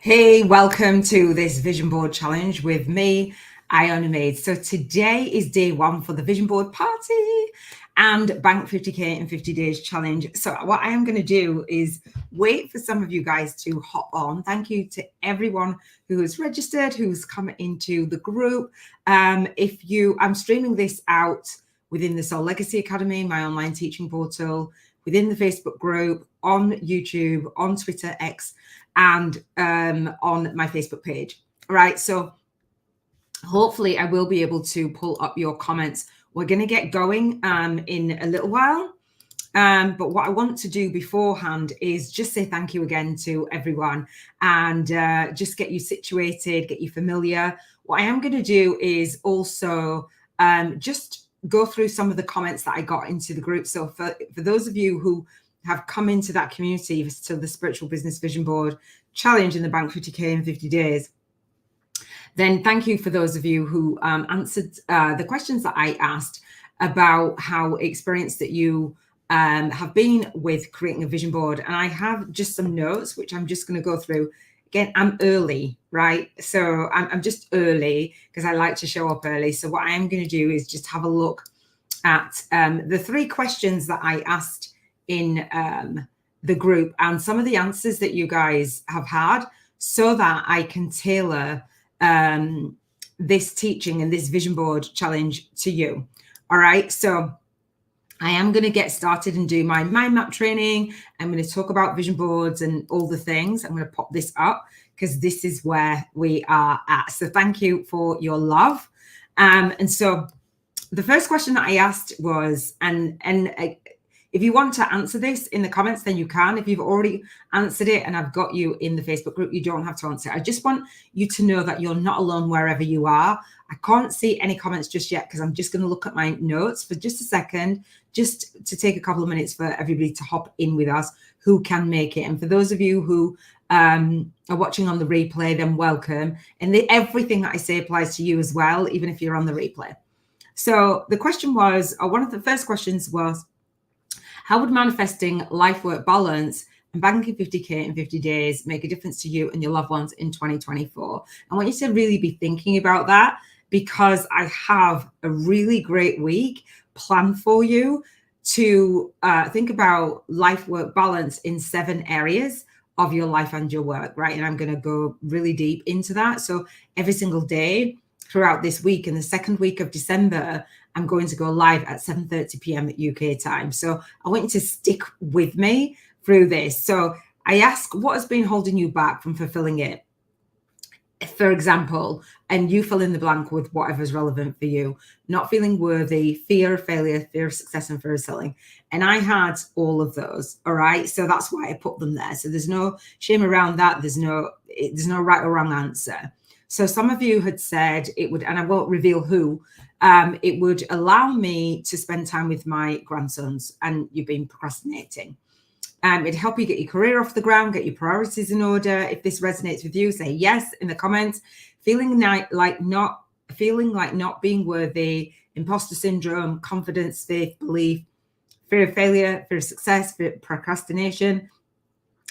Hey, welcome to this vision board challenge with me, Iona Meade. So today is day one for the vision board party and Bank 50K in 50 days challenge. So what I am going to do is wait for some of you guys to hop on. Thank you to everyone who has registered, who's come into the group. I'm streaming this out within the Soul Legacy Academy, my online teaching portal, within the Facebook group, on YouTube, on Twitter, X, and on my Facebook page. All right, so hopefully I will be able to pull up your comments. We're going to get going in a little while. But what I want to do beforehand is just say thank you again to everyone and just get you situated, get you familiar. What I am going to do is also just go through some of the comments that I got into the group. So for those of you who have come into that community to the Spiritual Business Vision Board Challenge in the Bank 50K in 50 days, then thank you for those of you who answered the questions that I asked about how experienced that you have been with creating a vision board. And I have just some notes, which I'm just going to go through. Again, I'm early, right? So I'm just early because I like to show up early. So what I am going to do is just have a look at the 3 questions that I asked in the group and some of the answers that you guys have had so that I can tailor this teaching and this vision board challenge to you. All right. So I am going to get started and do my mind map training. I'm going to talk about vision boards and all the things. I'm going to pop this up because this is where we are at. So thank you for your love. And so the first question that I asked was, if you want to answer this in the comments, then you can. If you've already answered it and I've got you in the Facebook group, you don't have to answer it. I just want you to know that you're not alone wherever you are. I can't see any comments just yet because I'm just going to look at my notes for just a second, just to take a couple of minutes for everybody to hop in with us who can make it. And for those of you who are watching on the replay, then welcome. And everything that I say applies to you as well, even if you're on the replay. So the question was, or one of the first questions was, how would manifesting life-work balance and banking 50K in 50 days make a difference to you and your loved ones in 2024? I want you to really be thinking about that because I have a really great week planned for you to think about life-work balance in 7 areas of your life and your work, right? And I'm going to go really deep into that. So every single day throughout this week, in the second week of December, I'm going to go live at 7:30 p.m. at UK time. So I want you to stick with me through this. So I ask, what has been holding you back from fulfilling it? For example, and you fill in the blank with whatever's relevant for you. Not feeling worthy, fear of failure, fear of success, and fear of selling. And I had all of those. All right. So that's why I put them there. So there's no shame around that. There's no right or wrong answer. So some of you had said it would, and I won't reveal who, it would allow me to spend time with my grandsons, and you've been procrastinating. It'd help you get your career off the ground, get your priorities in order. If this resonates with you, say yes in the comments. Feeling like not being worthy, imposter syndrome, confidence, faith, belief, fear of failure, fear of success, fear of procrastination,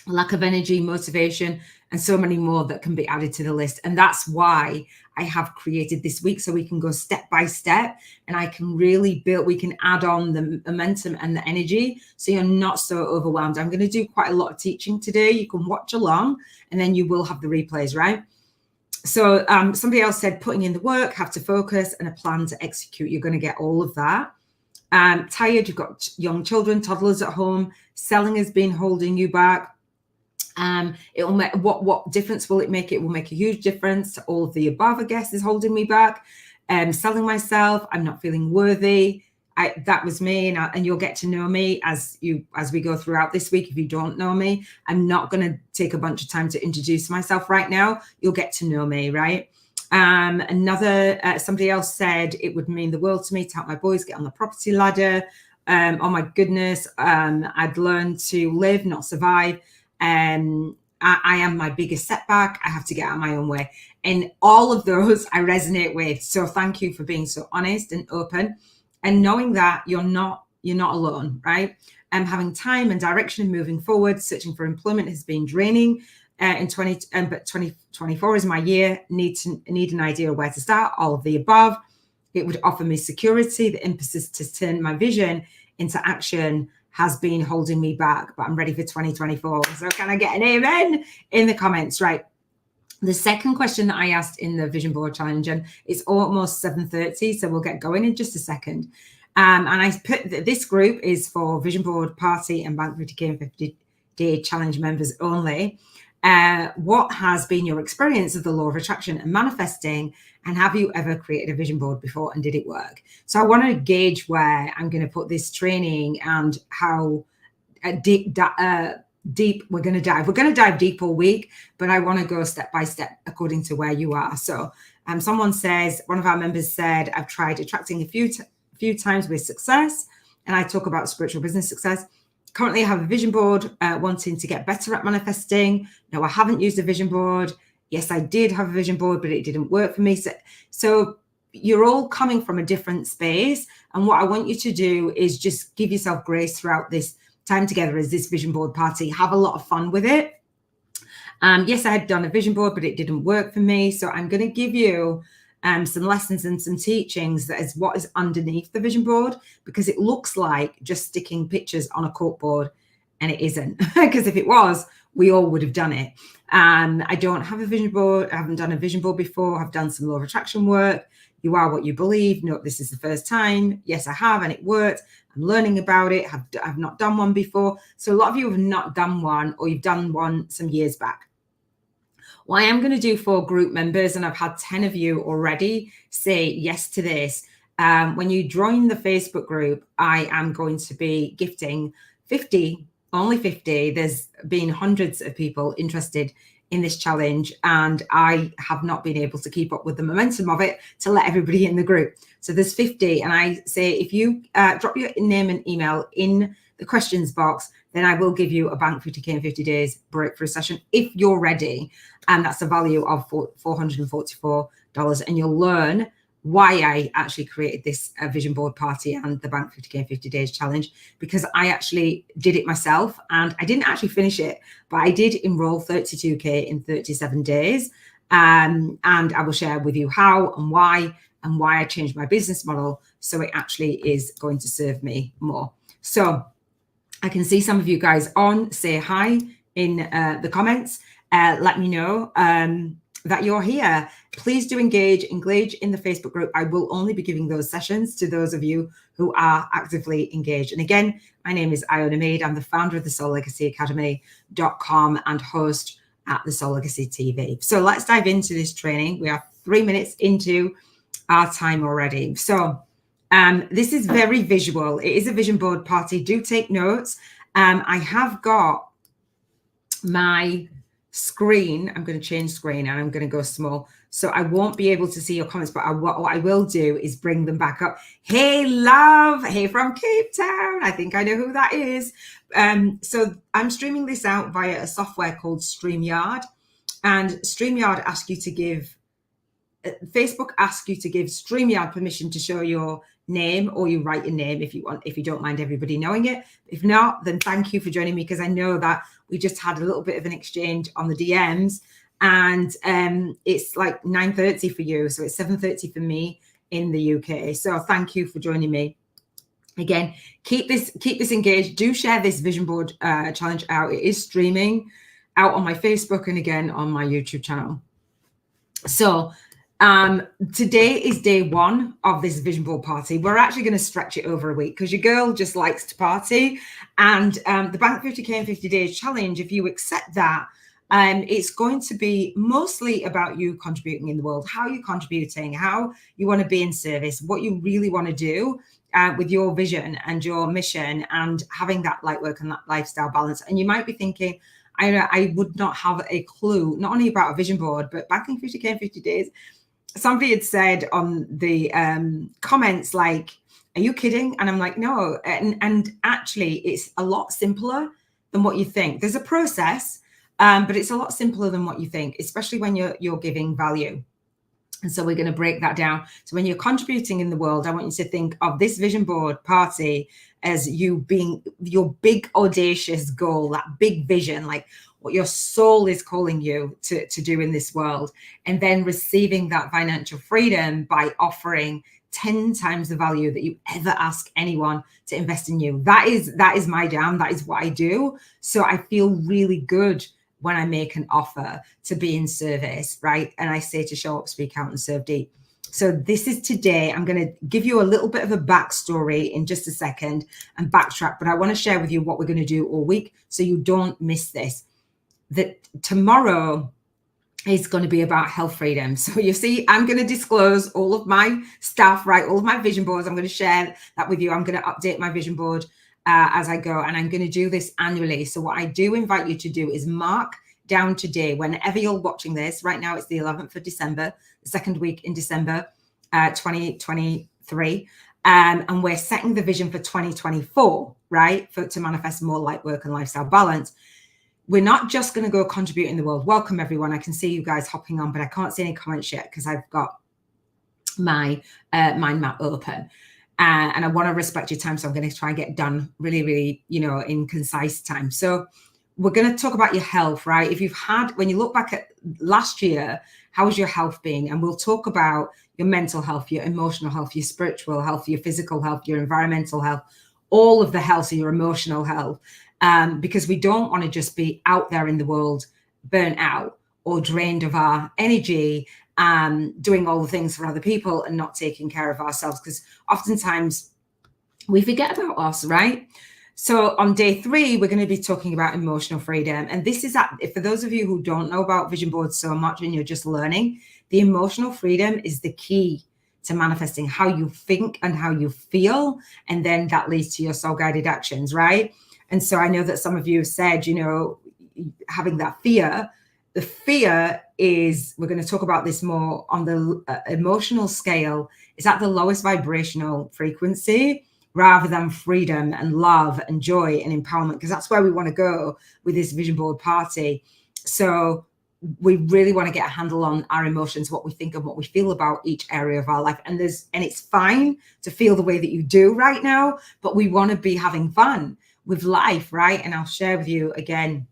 lack of energy, motivation, and so many more that can be added to the list. And that's why I have created this week, so we can go step by step and I can really we can add on the momentum and the energy so you're not so overwhelmed. I'm going to do quite a lot of teaching today. You can watch along and then you will have the replays, right? So somebody else said putting in the work, have to focus, and a plan to execute. You're going to get all of that. Tired, you've got young children, toddlers at home, selling has been holding you back. It will make what difference will it make? It will make a huge difference to all of the above. I guess is holding me back. Selling myself, I'm not feeling worthy. That was me, and you'll get to know me as we go throughout this week. If you don't know me, I'm not going to take a bunch of time to introduce myself right now. You'll get to know me, right? Somebody else said it would mean the world to me to help my boys get on the property ladder. Oh my goodness, I'd learned to live, not survive. I am my biggest setback. I have to get out of my own way. And all of those I resonate with. So thank you for being so honest and open and knowing that you're not alone, right? Having time and direction moving forward, searching for employment has been draining. in 2024 is my year. Need an idea of where to start. All of the above. It would offer me security. The impetus to turn my vision into action has been holding me back, but I'm ready for 2024. So can I get an amen in the comments? Right. The second question that I asked in the vision board challenge, and it's almost 7:30, so we'll get going in just a second. And I put that this group is for vision board party and Bank 50K and 50-day challenge members only. What has been your experience of the law of attraction and manifesting, and have you ever created a vision board before, and did it work? So I want to gauge where I'm going to put this training and how deep we're going to dive. We're going to dive deep all week, but I want to go step by step according to where you are. So someone says, one of our members said, I've tried attracting a few times with success, and I talk about spiritual business success. Currently I have a vision board, wanting to get better at manifesting. No, I haven't used a vision board. Yes, I did have a vision board, but it didn't work for me. So you're all coming from a different space. And what I want you to do is just give yourself grace throughout this time together as this vision board party. Have a lot of fun with it. Yes, I had done a vision board, but it didn't work for me. So I'm going to give you some lessons and some teachings that is what is underneath the vision board, because it looks like just sticking pictures on a corkboard, and it isn't. Because if it was, we all would have done it. I don't have a vision board. I haven't done a vision board before. I've done some law of attraction work. You are what you believe. No, this is the first time. Yes, I have, and it worked. I'm learning about it. I've not done one before. So a lot of you have not done one, or you've done one some years back. What I am going to do for group members, and I've had 10 of you already say yes to this. When you join the Facebook group, I am going to be gifting 50, only 50. There's been hundreds of people interested in this challenge, and I have not been able to keep up with the momentum of it to let everybody in the group. So there's 50, and I say if you drop your name and email in the questions box, then I will give you a Bank 50K in 50 days breakthrough session if you're ready. And that's a value of $444. And you'll learn why I actually created this vision board party and the Bank 50K in 50 days challenge, because I actually did it myself, and I didn't actually finish it, but I did enroll 32K in 37 days. And I will share with you how and why I changed my business model so it actually is going to serve me more. So I can see some of you guys on. Say hi in the comments. Let me know that you're here. Please do engage in the Facebook group. I will only be giving those sessions to those of you who are actively engaged. And again, my name is Iona Meade. I'm the founder of the SoulLegacyAcademy.com and host at the Soul Legacy TV. So let's dive into this training. We are 3 minutes into our time already. So this is very visual. It is a vision board party. Do take notes. I have got my screen. I'm going to change screen and I'm going to go small. So I won't be able to see your comments, but what I will do is bring them back up. Hey, love. Hey, from Cape Town. I think I know who that is. So I'm streaming this out via a software called StreamYard. And StreamYard asks you to give, Facebook asks you to give StreamYard permission to show your name, or you write your name if you want, if you don't mind everybody knowing it. If not, then thank you for joining me, because I know that we just had a little bit of an exchange on the DMs, and it's like 9:30 for you, so it's 7:30 for me in the UK. So thank you for joining me. Again, keep this engaged. Do share this vision board challenge out. It is streaming out on my Facebook and again on my YouTube channel. So today is day one of this vision board party. We're actually going to stretch it over a week because your girl just likes to party. And the Bank 50K in 50 days challenge, if you accept that, it's going to be mostly about you contributing in the world, how you're contributing, how you want to be in service, what you really want to do with your vision and your mission, and having that light work and that lifestyle balance. And you might be thinking, I would not have a clue, not only about a vision board, but banking 50K in 50 days. Somebody had said on the comments, like, are you kidding? And I'm like, no. And actually, it's a lot simpler than what you think. There's a process, but it's a lot simpler than what you think, especially when you're giving value. And so we're going to break that down. So when you're contributing in the world, I want you to think of this vision board party as you being your big audacious goal, that big vision. Like, what your soul is calling you to do in this world, and then receiving that financial freedom by offering 10 times the value that you ever ask anyone to invest in you. That is my jam. That is what I do. So I feel really good when I make an offer to be in service, right? And I say to show up, speak out, and serve deep. So this is today. I'm going to give you a little bit of a backstory in just a second and backtrack, but I want to share with you what we're going to do all week so you don't miss this. That tomorrow is going to be about health freedom. So you see, I'm going to disclose all of my stuff, right? All of my vision boards. I'm going to share that with you. I'm going to update my vision board as I go, and I'm going to do this annually. So what I do invite you to do is mark down today, whenever you're watching this. Right now, it's the 11th of December, the second week in December, 2023. And we're setting the vision for 2024, right? To manifest more light work and lifestyle balance. We're not just going to go contribute in the world. Welcome, everyone. I can see you guys hopping on, but I can't see any comments yet because I've got my mind map open. And I want to respect your time. So I'm going to try and get done really, really, in concise time. So we're going to talk about your health, right? When you look back at last year, how was your health being? And we'll talk about your mental health, your emotional health, your spiritual health, your physical health, your environmental health, all of the health, so your emotional health. Because we don't want to just be out there in the world, burnt out or drained of our energy, doing all the things for other people and not taking care of ourselves, because oftentimes we forget about us, right? So on day 3, we're going to be talking about emotional freedom. And this is for those of you who don't know about vision boards so much and you're just learning, the emotional freedom is the key to manifesting how you think and how you feel. And then that leads to your soul guided actions, right? And so I know that some of you have said, having that fear, the fear is, we're going to talk about this more on the emotional scale, is at the lowest vibrational frequency rather than freedom and love and joy and empowerment, because that's where we want to go with this vision board party. So we really want to get a handle on our emotions, what we think and what we feel about each area of our life. And it's fine to feel the way that you do right now, but we want to be having fun with life, right? And I'll share with you again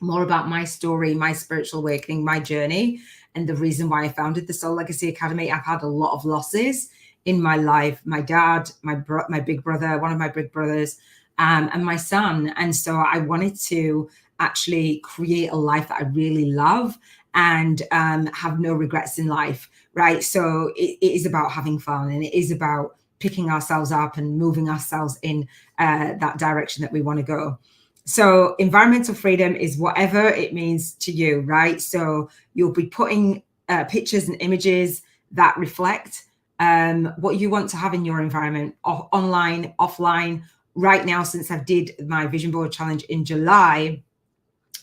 more about my story, my spiritual awakening, my journey, and the reason why I founded the Soul Legacy Academy. I've had a lot of losses in my life. My dad, my big brother, one of my big brothers, and my son. And so I wanted to actually create a life that I really love and have no regrets in life, right? So it is about having fun, and it is about picking ourselves up and moving ourselves in that direction that we want to go. So environmental freedom is whatever it means to you, right? So you'll be putting pictures and images that reflect what you want to have in your environment, online, offline. Right now, since I did my vision board challenge in July,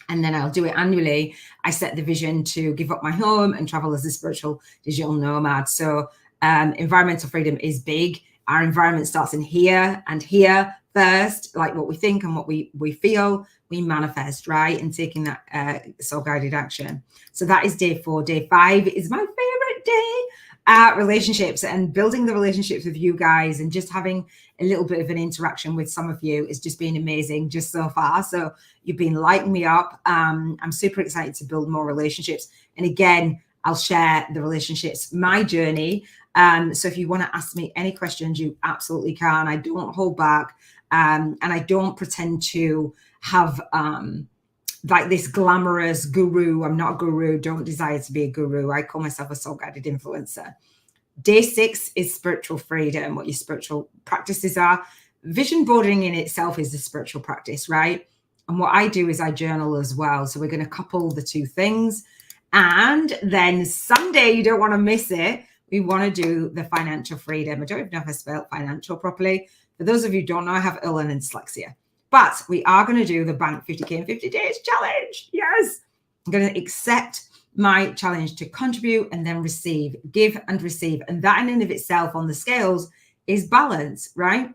and then I'll do it annually, I set the vision to give up my home and travel as a spiritual digital nomad. So environmental freedom is big. Our environment starts in here and here first, like what we think and what we feel, we manifest, right? And taking that soul guided action. So that is day 4. Day 5 is my favorite day. Relationships and building the relationships with you guys and just having a little bit of an interaction with some of you has just been amazing just so far. So you've been lighting me up. I'm super excited to build more relationships. And again, I'll share the relationships, my journey. So if you want to ask me any questions, you absolutely can. I don't hold back. And I don't pretend to have like this glamorous guru. I'm not a guru. Don't desire to be a guru. I call myself a soul guided influencer. Day 6 is spiritual freedom, what your spiritual practices are. Vision boarding in itself is a spiritual practice, right? And what I do is I journal as well. So we're going to couple the two things. And then Sunday, you don't want to miss it, we want to do the financial freedom. I don't even know if I spelled financial properly. For those of you who don't know, I have Iona and dyslexia. But we are going to do the Bank 50K in 50 Days challenge. Yes. I'm going to accept my challenge to contribute and then receive, give and receive. And that in and of itself on the scales is balance, right?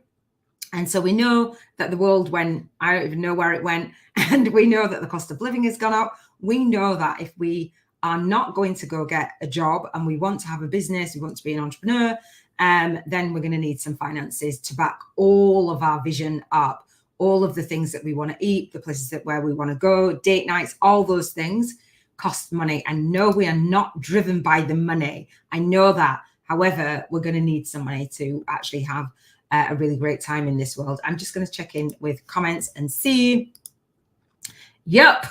And so we know that the world went, I don't even know where it went. And we know that the cost of living has gone up. We know that if we are not going to go get a job and we want to have a business, we want to be an entrepreneur, then we're going to need some finances to back all of our vision up, all of the things that we want to eat, the places that where we want to go, date nights, all those things cost money. And no, we are not driven by the money. I know that. However, we're going to need some money to actually have a really great time in this world. I'm just going to check in with comments and see. Yep.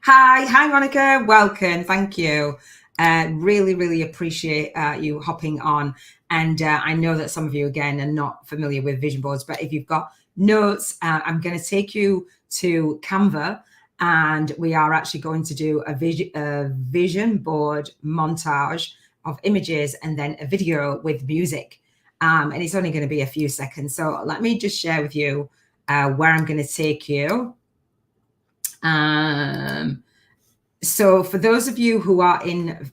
Hi, Monica. Welcome. Thank you. Really appreciate you hopping on. And I know that some of you, again, are not familiar with vision boards, but if you've got notes, I'm going to take you to Canva, and we are actually going to do a vision board montage of images and then a video with music. And it's only going to be a few seconds. So let me just share with you where I'm going to take you. So for those of you who are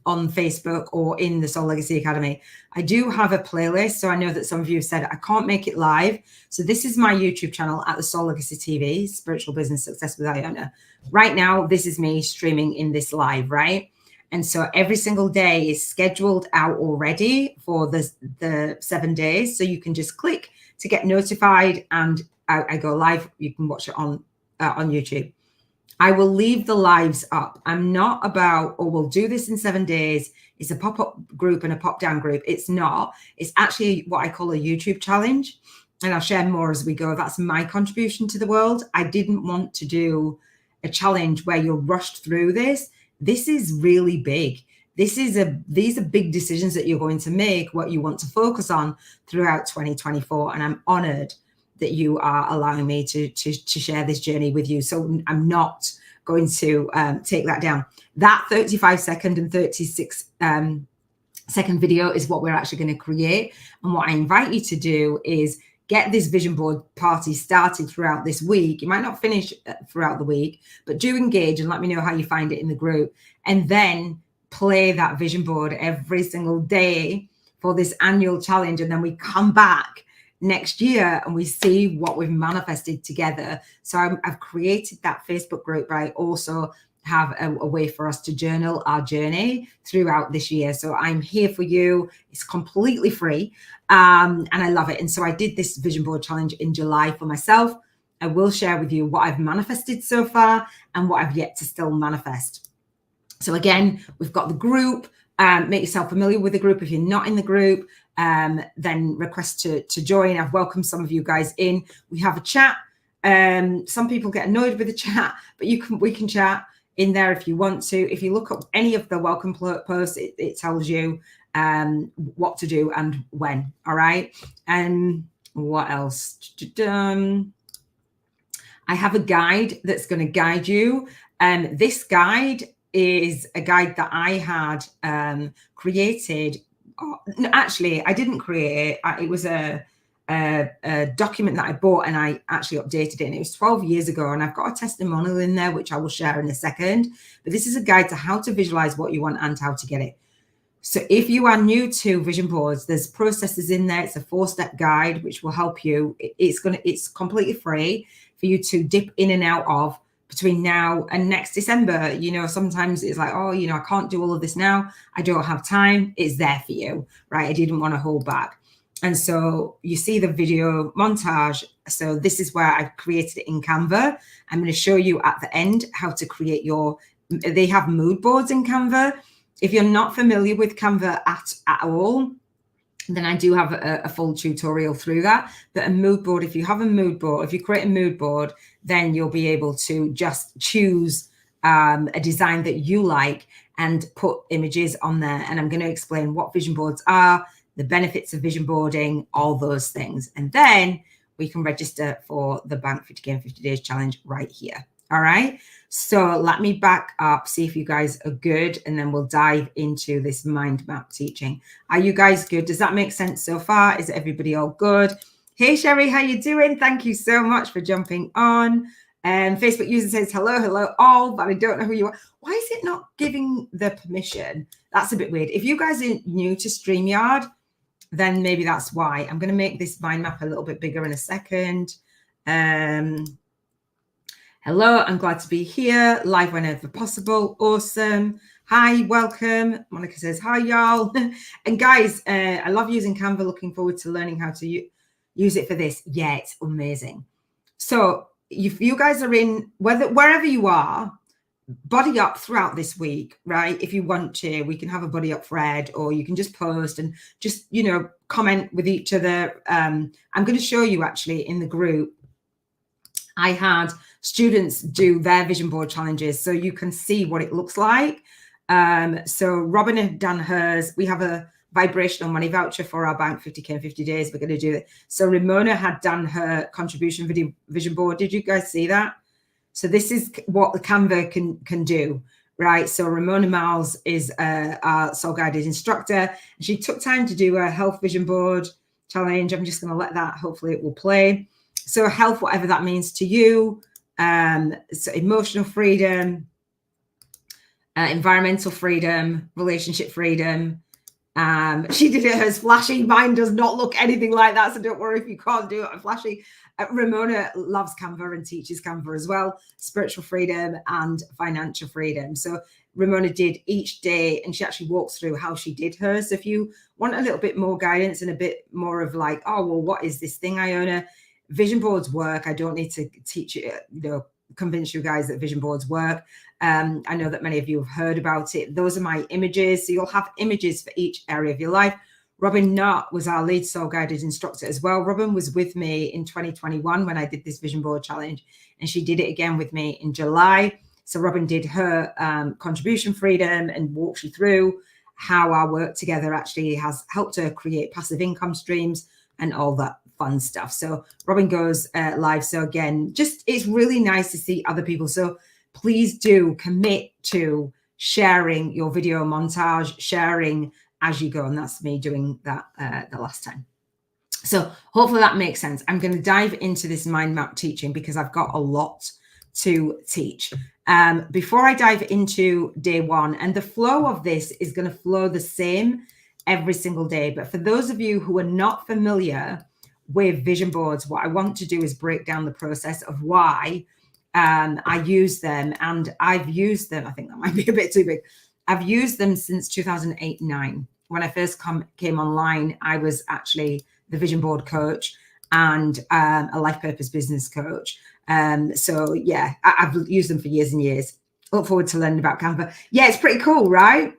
on Facebook or in the Soul Legacy Academy, I do have a playlist. So I know that some of you have said I can't make it live. So this is my YouTube channel at the Soul Legacy TV, Spiritual Business Success with Iona. Right now, this is me streaming in this live, right? And so every single day is scheduled out already for the 7 days. So you can just click to get notified, and I go live. You can watch it on YouTube. I will leave the lives up. I'm not about, oh, we'll do this in 7 days. It's a pop-up group and a pop-down group. It's not. It's actually what I call a YouTube challenge. And I'll share more as we go. That's my contribution to the world. I didn't want to do a challenge where you're rushed through this. This is really big. These are big decisions that you're going to make, what you want to focus on throughout 2024. And I'm honored that you are allowing me to share this journey with you. So I'm not going to take that down. That 35-second and 36-second video is what we're actually going to create. And what I invite you to do is get this vision board party started throughout this week. You might not finish throughout the week, but do engage and let me know how you find it in the group. And then play that vision board every single day for this annual challenge. And then we come back next year and we see what we've manifested together. So I've created that Facebook group, but I also have a way for us to journal our journey throughout this year. So I'm here for you. It's completely free. And I love it. And so I did this vision board challenge in July for myself. I will share with you what I've manifested so far and what I've yet to still manifest. So again, we've got the group. Make yourself familiar with the group. If you're not in the group, then request to join. I've welcomed some of you guys in. We have a chat. Some people get annoyed with the chat, but we can chat in there if you want to. If you look up any of the welcome posts, it tells you what to do and when. All right. And what else? I have a guide that's going to guide you. This guide is a guide that I had created. No, actually, I didn't create it. It was a document that I bought and I actually updated it. And it was 12 years ago. And I've got a testimonial in there, which I will share in a second. But this is a guide to how to visualize what you want and how to get it. So if you are new to vision boards, there's processes in there. It's a 4-step guide, which will help you. It's completely free for you to dip in and out of between now and next December. You know, sometimes it's like, oh, you know, I can't do all of this now. I don't have time. It's there for you, right? I didn't want to hold back. And so you see the video montage. So this is where I've created it in Canva. I'm going to show you at the end how to create they have mood boards in Canva. If you're not familiar with Canva at all, then I do have a full tutorial through that. But a mood board, if you create a mood board, then you'll be able to just choose a design that you like and put images on there. And I'm going to explain what vision boards are, the benefits of vision boarding, all those things. And then we can register for the Bank 50K in 50 Days Challenge right here. All right. So let me back up, see if you guys are good, and then we'll dive into this mind map teaching. Are you guys good? Does that make sense so far? Is everybody all good? Hey, Sherry, how you doing? Thank you so much for jumping on. Facebook user says, hello all, but I don't know who you are. Why is it not giving the permission? That's a bit weird. If you guys are new to StreamYard, then maybe that's why. I'm going to make this mind map a little bit bigger in a second. Hello, I'm glad to be here, live whenever possible. Awesome. Hi, welcome. Monica says, hi, y'all. And guys, I love using Canva. Looking forward to learning how to use it for this. Yeah, it's amazing. So if you guys are in, wherever you are, body up throughout this week, right? If you want to, we can have a body up thread, or you can just post and just, you know, comment with each other. I'm going to show you actually in the group. I had students do their vision board challenges, so you can see what it looks like. So Robin had done hers. We have a vibrational money voucher for our bank 50K in 50 days. We're going to do it. So Ramona had done her contribution video vision board. Did you guys see that? So this is what the Canva can do, right? So Ramona Miles is our soul guided instructor, and she took time to do a health vision board challenge. I'm just going to let that, hopefully it will play. So health, whatever that means to you, so emotional freedom, environmental freedom, relationship freedom. She did it as flashy. Mine does not look anything like that, so don't worry if you can't do it flashy. Ramona loves Canva and teaches Canva as well. Spiritual freedom and financial freedom. So Ramona did each day, and she actually walks through how she did hers. So if you want a little bit more guidance and a bit more of like, oh, well, what is this thing, Iona? Vision boards work. I don't need to teach you, convince you guys that vision boards work. I know that many of you have heard about it. Those are my images. So you'll have images for each area of your life. Robin Knott was our lead soul guided instructor as well. Robin was with me in 2021 when I did this vision board challenge, and she did it again with me in July. So Robin did her contribution freedom and walked you through how our work together actually has helped her create passive income streams and all that fun stuff. So Robin goes live. So again, just it's really nice to see other people. So please do commit to sharing your video montage, sharing as you go. And that's me doing that the last time. So hopefully that makes sense. I'm going to dive into this mind map teaching because I've got a lot to teach. Before I dive into day one, and the flow of this is going to flow the same every single day. But for those of you who are not familiar with vision boards, what I want to do is break down the process of why I use them. And I've used them, I think that might be a bit too big. I've used them since 2008-9. When I first came online, I was actually the vision board coach and a life purpose business coach. So yeah, I've used them for years and years. Look forward to learning about Canva. Yeah, it's pretty cool, right?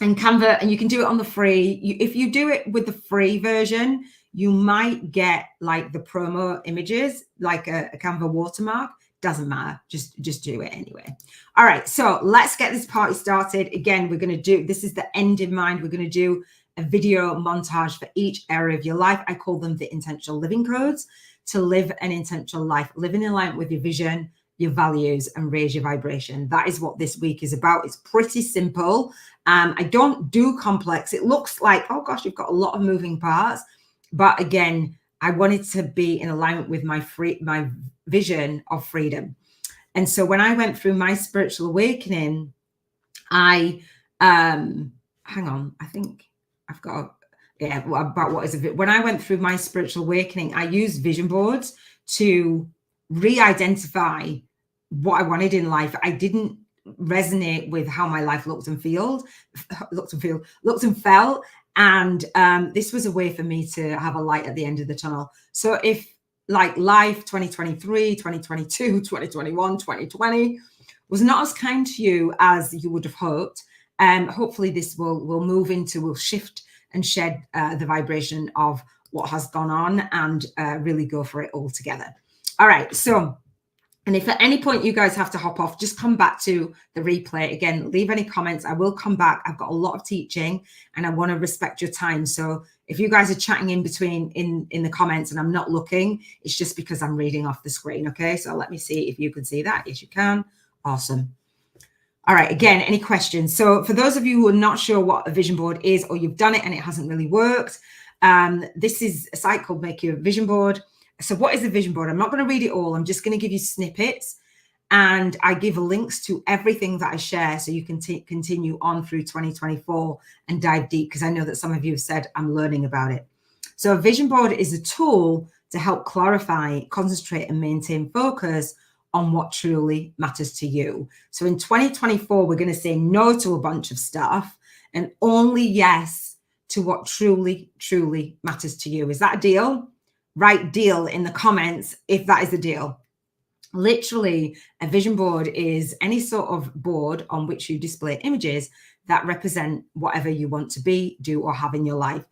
And Canva, and you can do it on the free. If you do it with the free version, you might get like the promo images, like a Canva watermark. Doesn't matter. Just do it anyway. All right. So let's get this party started. Again, we're going to do, this is the end in mind. We're going to do a video montage for each area of your life. I call them the intentional living codes to live an intentional life, living in alignment with your vision, your values, and raise your vibration. That is what this week is about. It's pretty simple. I don't do complex. It looks like, oh gosh, you've got a lot of moving parts. But again, I wanted to be in alignment with my vision of freedom. And so when I went through my spiritual awakening, I hang on, I think I've got about what is it. When I went through my spiritual awakening, I used vision boards to re-identify what I wanted in life. I didn't resonate with how my life looked and felt. And this was a way for me to have a light at the end of the tunnel. So if like life 2023, 2022, 2021, 2020 was not as kind to you as you would have hoped, hopefully this will move into, will shift and shed the vibration of what has gone on and really go for it all together. All right. So, and if at any point you guys have to hop off, just come back to the replay. Again, leave any comments. I will come back. I've got a lot of teaching and I want to respect your time. So if you guys are chatting in between in the comments and I'm not looking, it's just because I'm reading off the screen. Okay. So let me see if you can see that. Yes, you can. Awesome. All right. Again, any questions? So for those of you who are not sure what a vision board is, or you've done it and it hasn't really worked, this is a site called Make Your Vision Board. So what is a vision board? I'm not going to read it all. I'm just going to give you snippets, and I give links to everything that I share so you can continue on through 2024 and dive deep, because I know that some of you have said I'm learning about it. So a vision board is a tool to help clarify, concentrate, and maintain focus on what truly matters to you. So in 2024, we're going to say no to a bunch of stuff and only yes to what truly, truly matters to you. Is that a deal? write deal in the comments if that is the deal. Literally, a vision board is any sort of board on which you display images that represent whatever you want to be, do, or have in your life.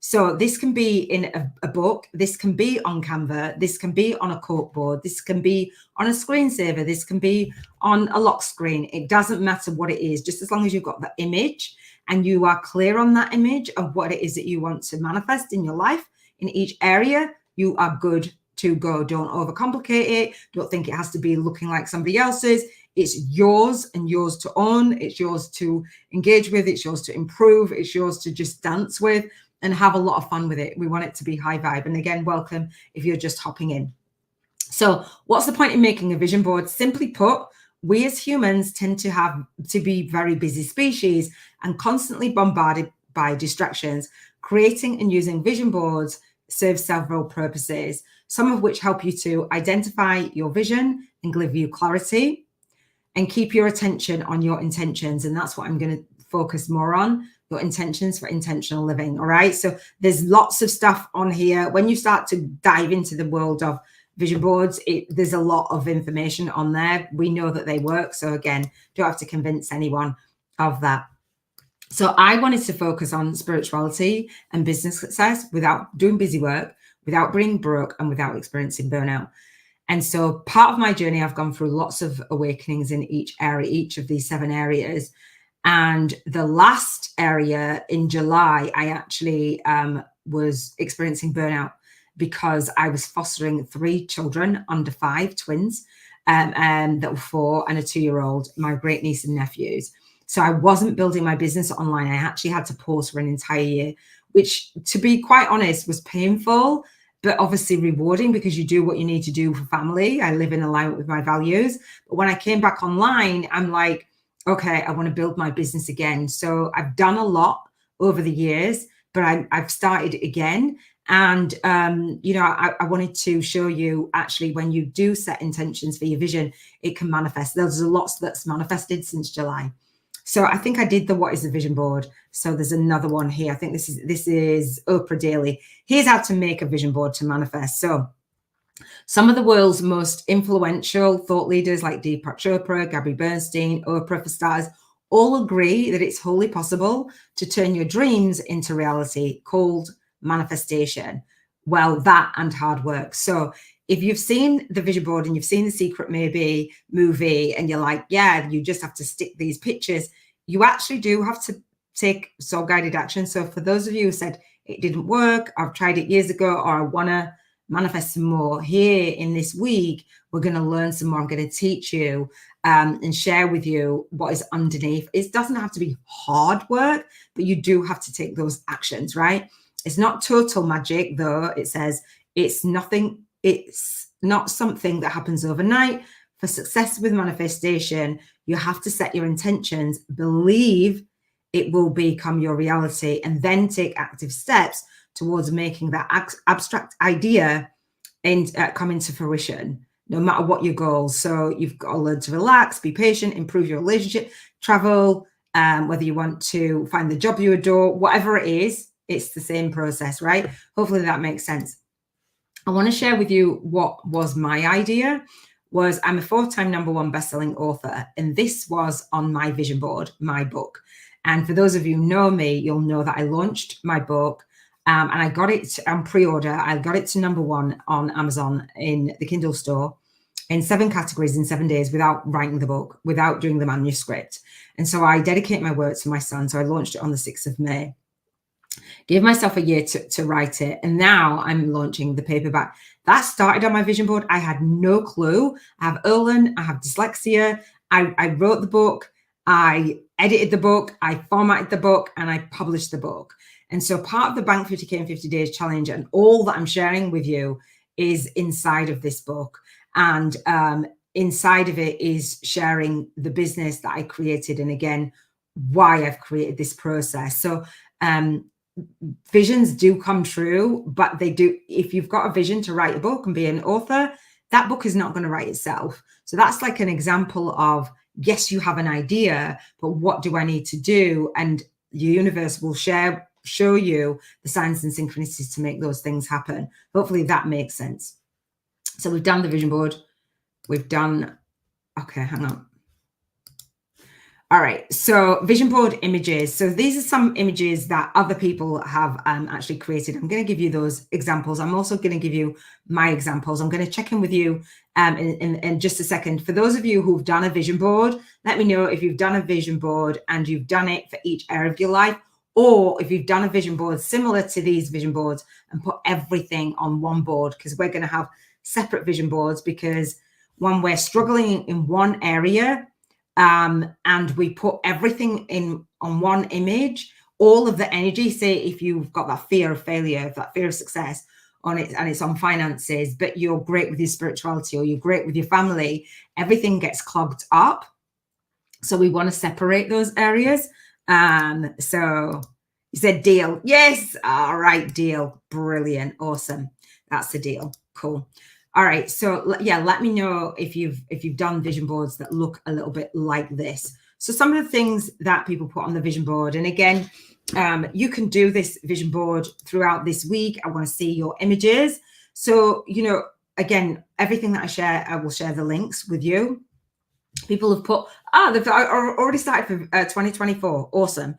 So this can be in a book, this can be on Canva, this can be on a corkboard, this can be on a screensaver, this can be on a lock screen. It doesn't matter what it is, just as long as you've got the image and you are clear on that image of what it is that you want to manifest in your life in each area, you are good to go. Don't overcomplicate it. Don't think it has to be looking like somebody else's. It's yours and yours to own. It's yours to engage with. It's yours to improve. It's yours to just dance with and have a lot of fun with it. We want it to be high vibe. And again, welcome if you're just hopping in. So what's the point in making a vision board? Simply put, we as humans tend to be very busy species and constantly bombarded by distractions. Creating and using vision boards serves several purposes, some of which help you to identify your vision and give you clarity and keep your attention on your intentions. And that's what I'm going to focus more on, your intentions for intentional living. All right. So there's lots of stuff on here. When you start to dive into the world of vision boards, there's a lot of information on there. We know that they work. So again, don't have to convince anyone of that. So I wanted to focus on spirituality and business success without doing busy work, without being broke, and without experiencing burnout. And so part of my journey, I've gone through lots of awakenings in each area, each of these 7 areas. And the last area in July, I actually was experiencing burnout because I was fostering 3 children under 5, twins, that were 4 and a 2-year-old, my great niece and nephews. So I wasn't building my business online. I actually had to pause for an entire year, which, to be quite honest, was painful, but obviously rewarding because you do what you need to do for family. I live in alignment with my values. But when I came back online, I'm like, okay, I want to build my business again. So I've done a lot over the years, but I've started again. And, I wanted to show you actually when you do set intentions for your vision, it can manifest. There's a lot that's manifested since July. So I think I did the what is the vision board. So there's another one here. I think this is Oprah Daily. Here's how to make a vision board to manifest. So some of the world's most influential thought leaders like Deepak Chopra, Gabby Bernstein, Oprah for starters, all agree that it's wholly possible to turn your dreams into reality, called manifestation. Well, that and hard work. So if you've seen the vision board and you've seen the Secret Maybe movie and you're like, yeah, you just have to stick these pictures, you actually do have to take soul guided action. So for those of you who said it didn't work, I've tried it years ago, or I want to manifest some more, here in this week, we're going to learn some more. I'm going to teach you and share with you what is underneath. It doesn't have to be hard work, but you do have to take those actions, right? It's not total magic, though. It says it's not something that happens overnight. For success with manifestation, you have to set your intentions, believe it will become your reality, and then take active steps towards making that abstract idea and come into fruition, no matter what your goals. So you've got to learn to relax, be patient, improve your relationship, travel, whether you want to find the job you adore, whatever it is, it's the same process, right? Hopefully that makes sense. I want to share with you what was my idea. I'm a 4-time #1 bestselling author, and this was on my vision board, my book. And for those of you who know me, you'll know that I launched my book and I got it on pre-order. I got it to #1 on Amazon in the Kindle store in 7 categories in 7 days without writing the book, without doing the manuscript. And so I dedicate my work to my son. So I launched it on the 6th of May. Gave myself a year to write it. And now I'm launching the paperback. That started on my vision board. I had no clue. I have Erlen, I have dyslexia. I wrote the book. I edited the book. I formatted the book, and I published the book. And so part of the Bank 50K in 50 Days challenge and all that I'm sharing with you is inside of this book. And inside of it is sharing the business that I created. And again, why I've created this process. So visions do come true, but they do. If you've got a vision to write a book and be an author, that book is not going to write itself. So that's like an example of, yes, you have an idea, but what do I need to do? And the universe will share show you the signs and synchronicities to make those things happen. Hopefully that makes sense. So we've done the vision board. We've done, okay, hang on. All right, so vision board images. So these are some images that other people have actually created. I'm going to give you those examples. I'm also going to give you my examples. I'm going to check in with you in just a second. For those of you who've done a vision board, let me know if you've done a vision board and you've done it for each area of your life, or if you've done a vision board similar to these vision boards and put everything on one board, because we're going to have separate vision boards, because when we're struggling in one area, and we put everything in on one image, all of the energy, say if you've got that fear of failure, that fear of success on it, and it's on finances, but you're great with your spirituality or you're great with your family, everything gets clogged up. So we want to separate those areas. So you said deal. Yes. All right. Deal. Brilliant. Awesome. That's the deal. Cool. All right, so yeah, let me know if you've done vision boards that look a little bit like this. So some of the things that people put on the vision board, and again, you can do this vision board throughout this week. I want to see your images. So, you know, again, everything that I share, I will share the links with you. People have put, they've already started for 2024. Awesome.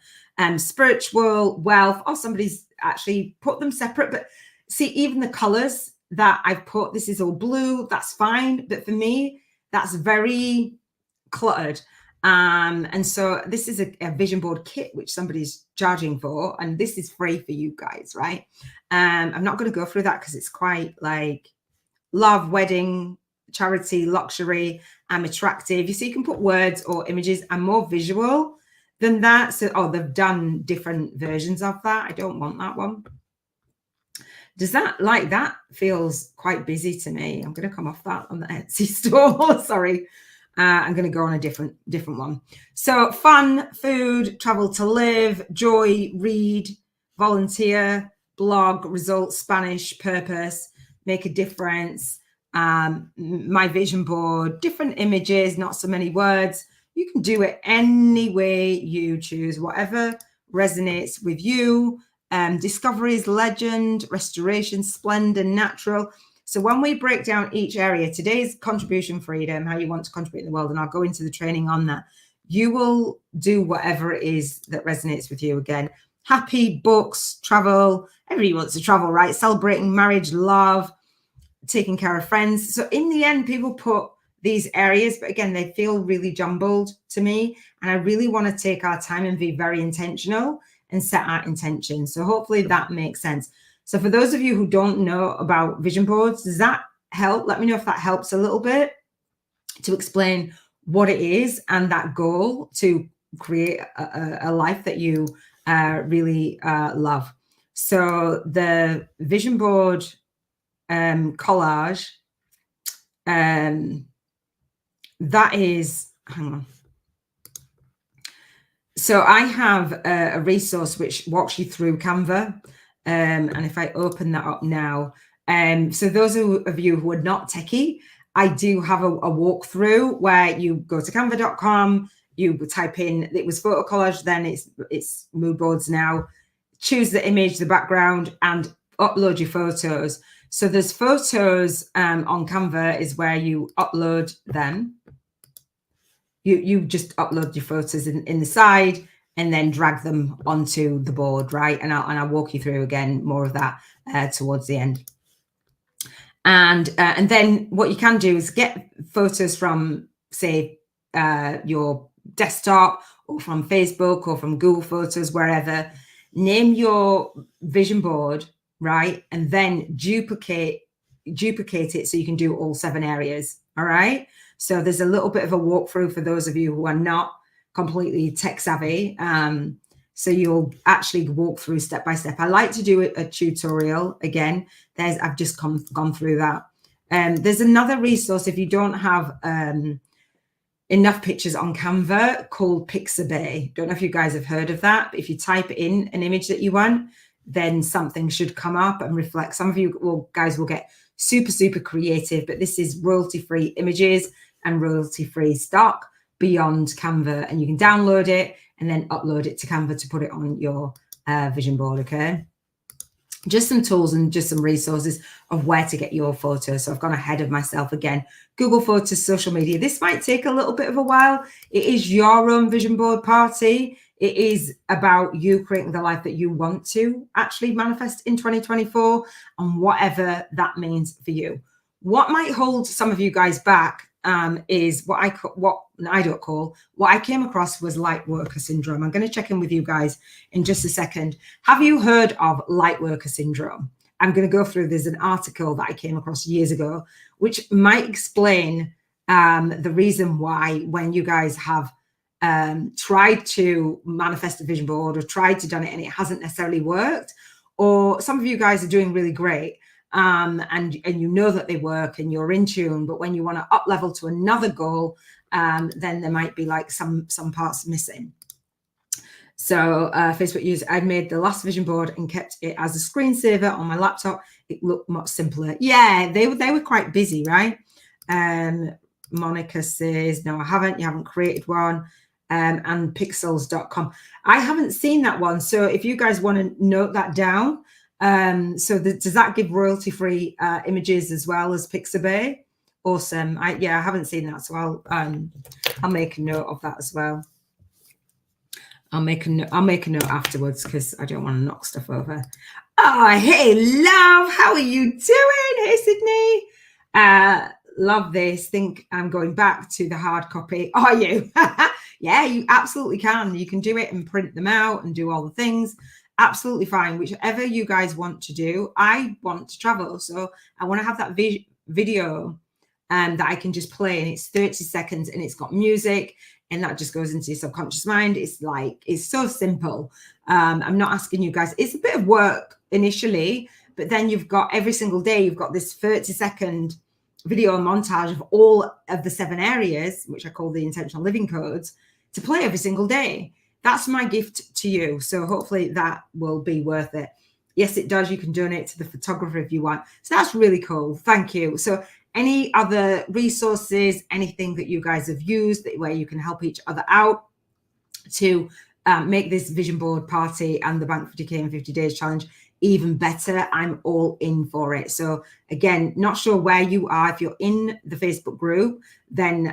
Spiritual, wealth. Oh, somebody's actually put them separate, but see, even the colors that I've put, this is all blue, that's fine. But for me, that's very cluttered. And so this is a vision board kit, which somebody's charging for, and this is free for you guys, right? I'm not going to go through that because it's quite like love, wedding, charity, luxury, I'm attractive. You see, you can put words or images. I'm more visual than that. So, oh, they've done different versions of that. I don't want that one. Does that feels quite busy to me? I'm going to come off that on the Etsy store. Sorry. I'm going to go on a different one. So fun, food, travel to live, joy, read, volunteer, blog, results, Spanish, purpose, make a difference, my vision board, different images, not so many words. You can do it any way you choose, whatever resonates with you. Discoveries, legend, restoration, splendor, natural. So when we break down each area, today's contribution freedom, how you want to contribute in the world, and I'll go into the training on that. You will do whatever it is that resonates with you. Again, happy, books, travel. Everybody wants to travel, right? Celebrating marriage, love, taking care of friends. So in the end, people put these areas, but again, they feel really jumbled to me. And I really want to take our time and be very intentional and set our intentions. So hopefully that makes sense. So for those of you who don't know about vision boards, does that help? Let me know if that helps a little bit to explain what it is and that goal to create a life that you really love. So the vision board collage, that is, hang on. So I have a resource which walks you through Canva. And if I open that up now, so those of you who are not techie, I do have a walkthrough where you go to canva.com, you type in, it was photo collage, then it's mood boards now, choose the image, the background, and upload your photos. So there's photos on Canva is where you upload them. You just upload your photos in the side and then drag them onto the board, right? And I'll walk you through again more of that towards the end. And then what you can do is get photos from, say, your desktop or from Facebook or from Google Photos, wherever. Name your vision board, right? And then duplicate it so you can do all 7 areas, all right? So there's a little bit of a walkthrough for those of you who are not completely tech savvy. So you'll actually walk through step by step. I like to do a tutorial. Again, I've just gone through that. There's another resource if you don't have enough pictures on Canva called Pixabay. Don't know if you guys have heard of that, but if you type in an image that you want, then something should come up and reflect. Some of you guys will get super creative, but this is royalty-free images and royalty-free stock beyond Canva, and you can download it and then upload it to Canva to put it on your vision board, okay? Just some tools and just some resources of where to get your photos. So I've gone ahead of myself again. Google Photos, social media. This might take a little bit of a while. It is your own vision board party. It is about you creating the life that you want to actually manifest in 2024 and whatever that means for you. What might hold some of you guys back is what I came across was light worker syndrome. I'm going to check in with you guys in just a second. Have you heard of light worker syndrome? I'm going to go through, there's an article that I came across years ago, which might explain the reason why when you guys have tried to manifest a vision board or tried to done it and it hasn't necessarily worked, or some of you guys are doing really great and you know that they work and you're in tune, but when you want to up level to another goal, then there might be like some parts missing. So Facebook user, I made the last vision board and kept it as a screensaver on my laptop. It looked much simpler. Yeah, they were quite busy, right? Monica says, no, I haven't. You haven't created one. And pixels.com. I haven't seen that one. So if you guys want to note that down, does that give royalty-free images as well as Pixabay? Awesome. I haven't seen that, so I'll make a note of that as well. I'll make a note afterwards because I don't want to knock stuff over. Oh, hey, love, how are you doing? Hey, Sydney. Love this. Think I'm going back to the hard copy. Are you? Yeah, you absolutely can. You can do it and print them out and do all the things. Absolutely fine. Whichever you guys want to do. I want to travel, so I want to have that video that I can just play, and it's 30 seconds and it's got music and that just goes into your subconscious mind. It's so simple. I'm not asking you guys. It's a bit of work initially, but then you've got every single day, you've got this 30-second video montage of all of the 7 areas, which I call the intentional living codes, to play every single day. That's my gift to you. So hopefully that will be worth it. Yes, it does. You can donate to the photographer if you want. So that's really cool. Thank you. So any other resources, anything that you guys have used where you can help each other out to make this vision board party and the Bank 50K in 50 Days challenge even better, I'm all in for it. So again, not sure where you are. If you're in the Facebook group, then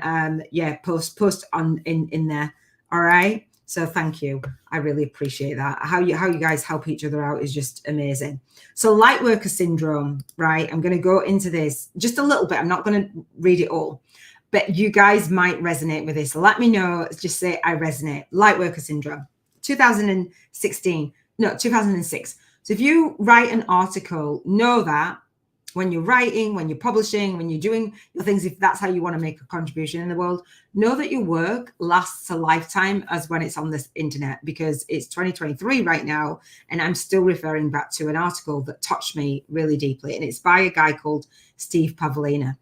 post on in there. All right. So thank you. I really appreciate that. How you guys help each other out is just amazing. So light worker syndrome, right? I'm going to go into this just a little bit. I'm not going to read it all, but you guys might resonate with this. Let me know. Just say I resonate. Light worker syndrome, 2006. So if you write an article, know that when you're writing, when you're publishing, when you're doing your things, if that's how you want to make a contribution in the world, know that your work lasts a lifetime as when it's on this internet, because it's 2023 right now. And I'm still referring back to an article that touched me really deeply. And it's by a guy called Steve Pavlina.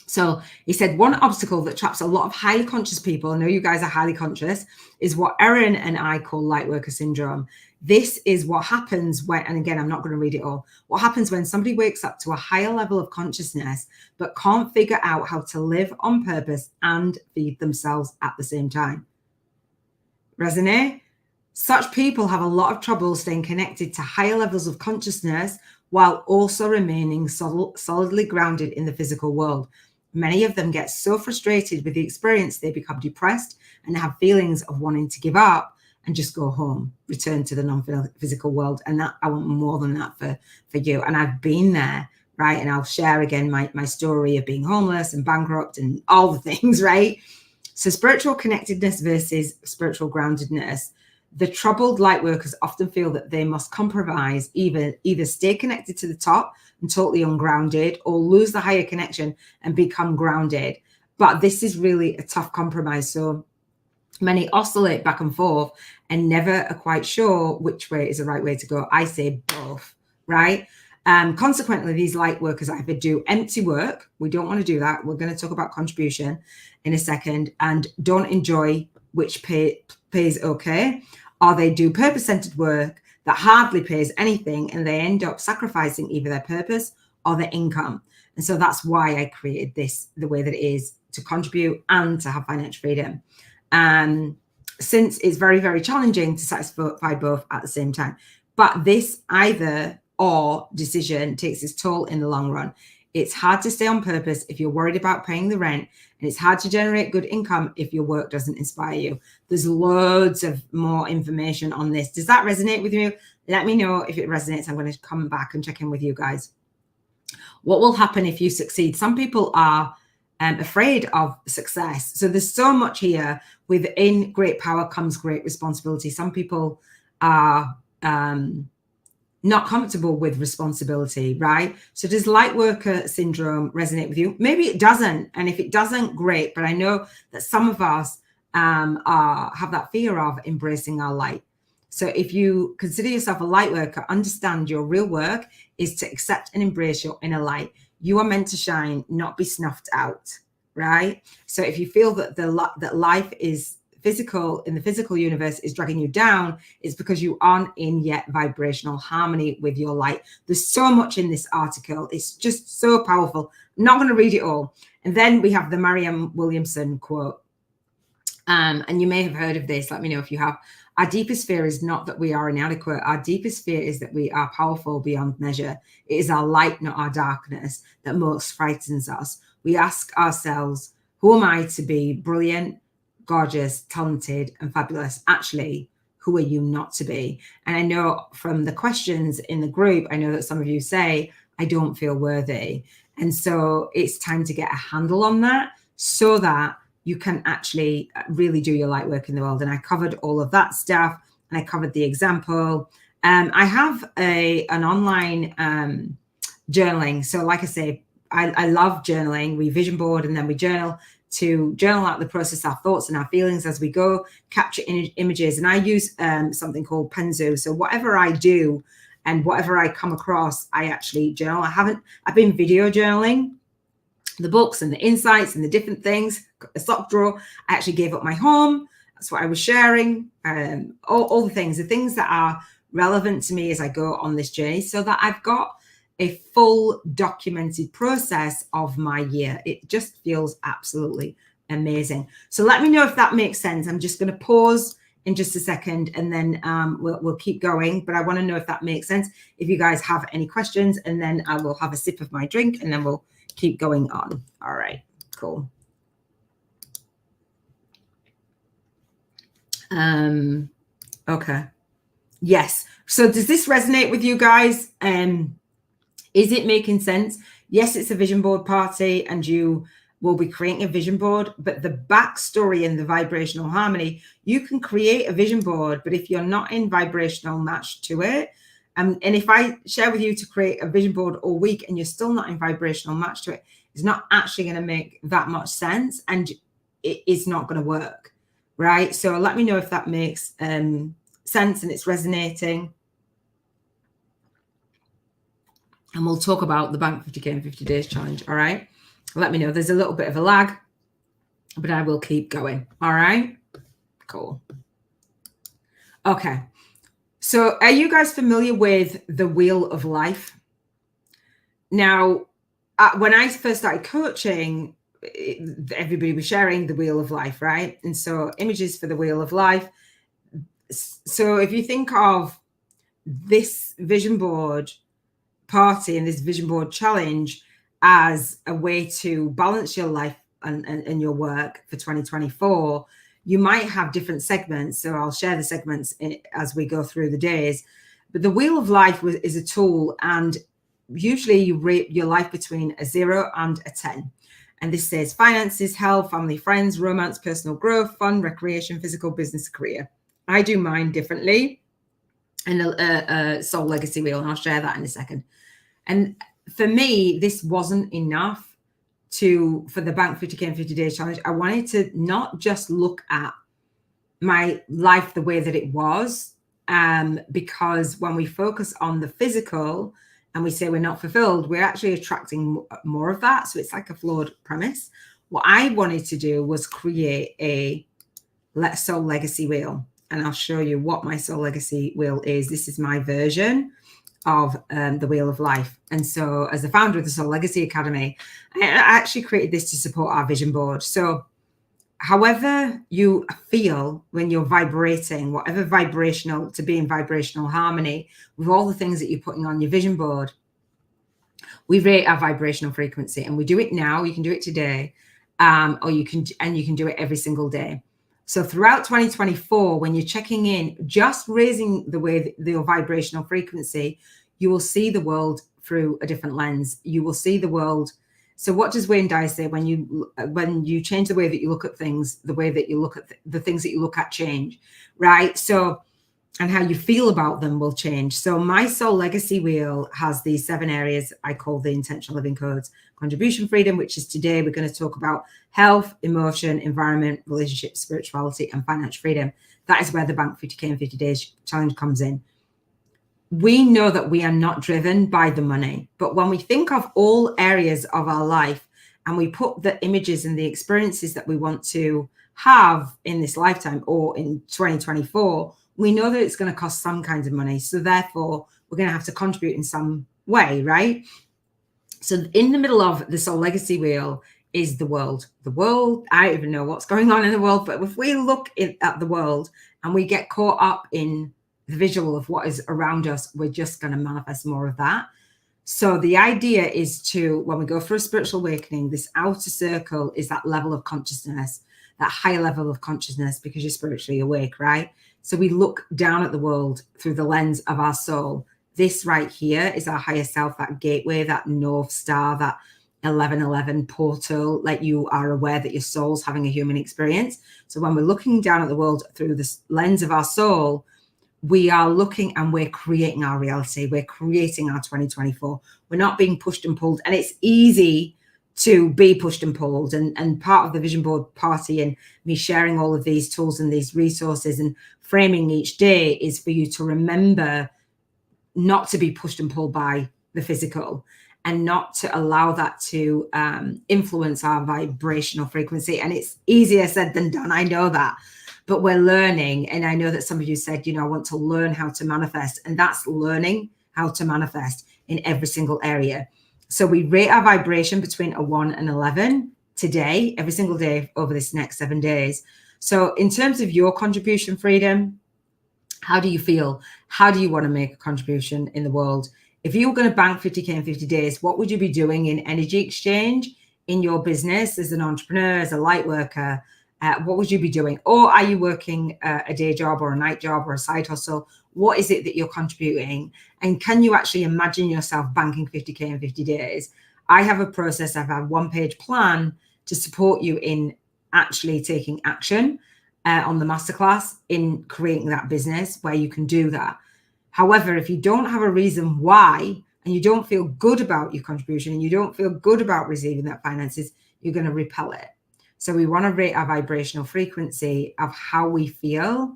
So he said, one obstacle that traps a lot of highly conscious people, I know you guys are highly conscious, is what Erin and I call light worker syndrome. This is what happens when, and again, I'm not going to read it all, what happens when somebody wakes up to a higher level of consciousness, but can't figure out how to live on purpose and feed themselves at the same time. Resonate? Such people have a lot of trouble staying connected to higher levels of consciousness while also remaining solidly grounded in the physical world. Many of them get so frustrated with the experience, they become depressed and have feelings of wanting to give up and just go home, return to the non-physical world. And that, I want more than that for you. And I've been there, right? And I'll share again my story of being homeless and bankrupt and all the things, right? So spiritual connectedness versus spiritual groundedness. The troubled light workers often feel that they must compromise, either stay connected to the top and totally ungrounded, or lose the higher connection and become grounded. But this is really a tough compromise. So many oscillate back and forth and never are quite sure which way is the right way to go. I say both, right? Consequently, these light workers either do empty work. We don't want to do that. We're going to talk about contribution in a second, and don't enjoy, which pays okay, or they do purpose-centered work that hardly pays anything, and they end up sacrificing either their purpose or their income. And so that's why I created this the way that it is, to contribute and to have financial freedom. since it's very, very challenging to satisfy both at the same time. But this either or decision takes its toll in the long run. It's hard to stay on purpose if you're worried about paying the rent, and it's hard to generate good income if your work doesn't inspire you. There's loads of more information on this. Does that resonate with you? Let me know if it resonates. I'm going to come back and check in with you guys. What will happen if you succeed? Some people are afraid of success. So there's so much here. Within great power comes great responsibility. Some people are not comfortable with responsibility, right? So does light worker syndrome resonate with you? Maybe it doesn't. And if it doesn't, great. But I know that some of us have that fear of embracing our light. So if you consider yourself a light worker, understand your real work is to accept and embrace your inner light. You are meant to shine, not be snuffed out, right? So if you feel that that life is physical, in the physical universe, is dragging you down, it's because you aren't in yet vibrational harmony with your light. There's so much in this article. It's just so powerful. I'm not going to read it all. And then we have the Marianne Williamson quote. And you may have heard of this. Let me know if you have. Our deepest fear is not that we are inadequate. Our deepest fear is that we are powerful beyond measure. It is our light, not our darkness, that most frightens us. We ask ourselves, who am I to be brilliant, gorgeous, talented, and fabulous? Actually, who are you not to be? And I know from the questions in the group, I know that some of you say, I don't feel worthy. And so it's time to get a handle on that so that you can actually really do your light work in the world. And I covered all of that stuff, and I covered the example. I have an online journaling. So like I say, I love journaling. We vision board and then we journal out the process, our thoughts and our feelings as we go, capture images. And I use something called Penzu. So whatever I do and whatever I come across, I actually journal. I've been video journaling the books and the insights and the different things. A sock drawer. I actually gave up my home. That's what I was sharing. All the things that are relevant to me as I go on this journey, so that I've got a full documented process of my year. It just feels absolutely amazing. So let me know if that makes sense. I'm just going to pause in just a second, and then we'll keep going. But I want to know if that makes sense. If you guys have any questions, and then I will have a sip of my drink, and then we'll keep going on. All right, cool. Okay. Yes. So does this resonate with you guys? Is it making sense? Yes, it's a vision board party, and you will be creating a vision board, but the backstory and the vibrational harmony, you can create a vision board, but if you're not in vibrational match to it, and if I share with you to create a vision board all week and you're still not in vibrational match to it, it's not actually going to make that much sense, and it is not going to work, right? So let me know if that makes sense and it's resonating. And we'll talk about the Bank 50K in 50 Days Challenge, all right? Let me know. There's a little bit of a lag, but I will keep going, all right? Cool. Okay. So are you guys familiar with the Wheel of Life? Now, when I first started coaching, everybody was sharing the Wheel of Life, right? And so images for the Wheel of Life. So if you think of this vision board party and this vision board challenge as a way to balance your life and your work for 2024, you might have different segments. So I'll share the segments as we go through the days. But the Wheel of Life is a tool, and usually you rate your life between a 0 and a 10. And this says finances, health, family, friends, romance, personal growth, fun, recreation, physical, business, career. I do mine differently in a Soul Legacy Wheel, and I'll share that in a second. And for me, this wasn't enough for the Bank 50K in 50 Days Challenge. I wanted to not just look at my life the way that it was, because when we focus on the physical and we say we're not fulfilled, we're actually attracting more of that. So it's like a flawed premise. What I wanted to do was create a Soul Legacy Wheel. And I'll show you what my Soul Legacy Wheel is. This is my version of the Wheel of Life. And so as the founder of the Soul Legacy Academy, I actually created this to support our vision board. So however you feel when you're vibrating, whatever vibrational, to be in vibrational harmony with all the things that you're putting on your vision board, we rate our vibrational frequency, and we do it now. You can do it today, or you can do it every single day. So throughout 2024, when you're checking in, just raising the way your vibrational frequency, you will see the world through a different lens. You will see the world. So what does Wayne Dyer say? When you change the way that you look at things, the way that you look at the things that you look at change, right? So, and how you feel about them will change. So my soul legacy wheel has these 7 areas I call the intentional living codes. Contribution freedom, which is today we're going to talk about health, emotion, environment, relationship, spirituality, and financial freedom. That is where the Bank 50K in 50 Days challenge comes in. We know that we are not driven by the money, but when we think of all areas of our life and we put the images and the experiences that we want to have in this lifetime or in 2024, we know that it's going to cost some kinds of money. So therefore, we're going to have to contribute in some way, right? So in the middle of the soul legacy wheel is the world. The world, I don't even know what's going on in the world, but if we look at the world and we get caught up in the visual of what is around us, we're just going to manifest more of that. So the idea is to, when we go for a spiritual awakening, this outer circle is that level of consciousness, that higher level of consciousness, because you're spiritually awake, right? So we look down at the world through the lens of our soul. This right here is our higher self, that gateway, that North Star, that 1111 portal, like you are aware that your soul's having a human experience. So when we're looking down at the world through the lens of our soul, we are looking and we're creating our reality. We're creating our 2024. We're not being pushed and pulled. And it's easy to be pushed and pulled. And part of the vision board party and me sharing all of these tools and these resources and framing each day is for you to remember not to be pushed and pulled by the physical and not to allow that to influence our vibrational frequency. And it's easier said than done. I know that. But we're learning. And I know that some of you said, I want to learn how to manifest. And that's learning how to manifest in every single area. So we rate our vibration between a 1 and 11 today, every single day over this next 7 days. So in terms of your contribution freedom, how do you feel? How do you want to make a contribution in the world? If you were going to bank 50K in 50 days, what would you be doing in energy exchange in your business as an entrepreneur, as a light worker? What would you be doing? Or are you working a day job or a night job or a side hustle? What is it that you're contributing? And can you actually imagine yourself banking 50K in 50 days? I have a process. I have a 1-page plan to support you in actually taking action on the masterclass in creating that business where you can do that. However, if you don't have a reason why, and you don't feel good about your contribution and you don't feel good about receiving that finances, you're going to repel it. So we want to rate our vibrational frequency of how we feel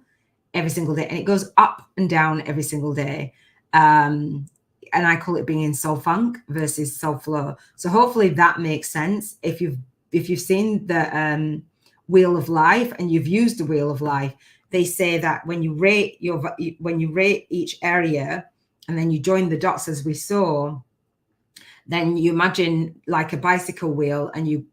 every single day. And it goes up and down every single day. And I call it being in soul funk versus soul flow. So hopefully that makes sense. If you've seen the Wheel of Life and you've used the Wheel of Life, they say that when you rate each area and then you join the dots as we saw, then you imagine like a bicycle wheel and you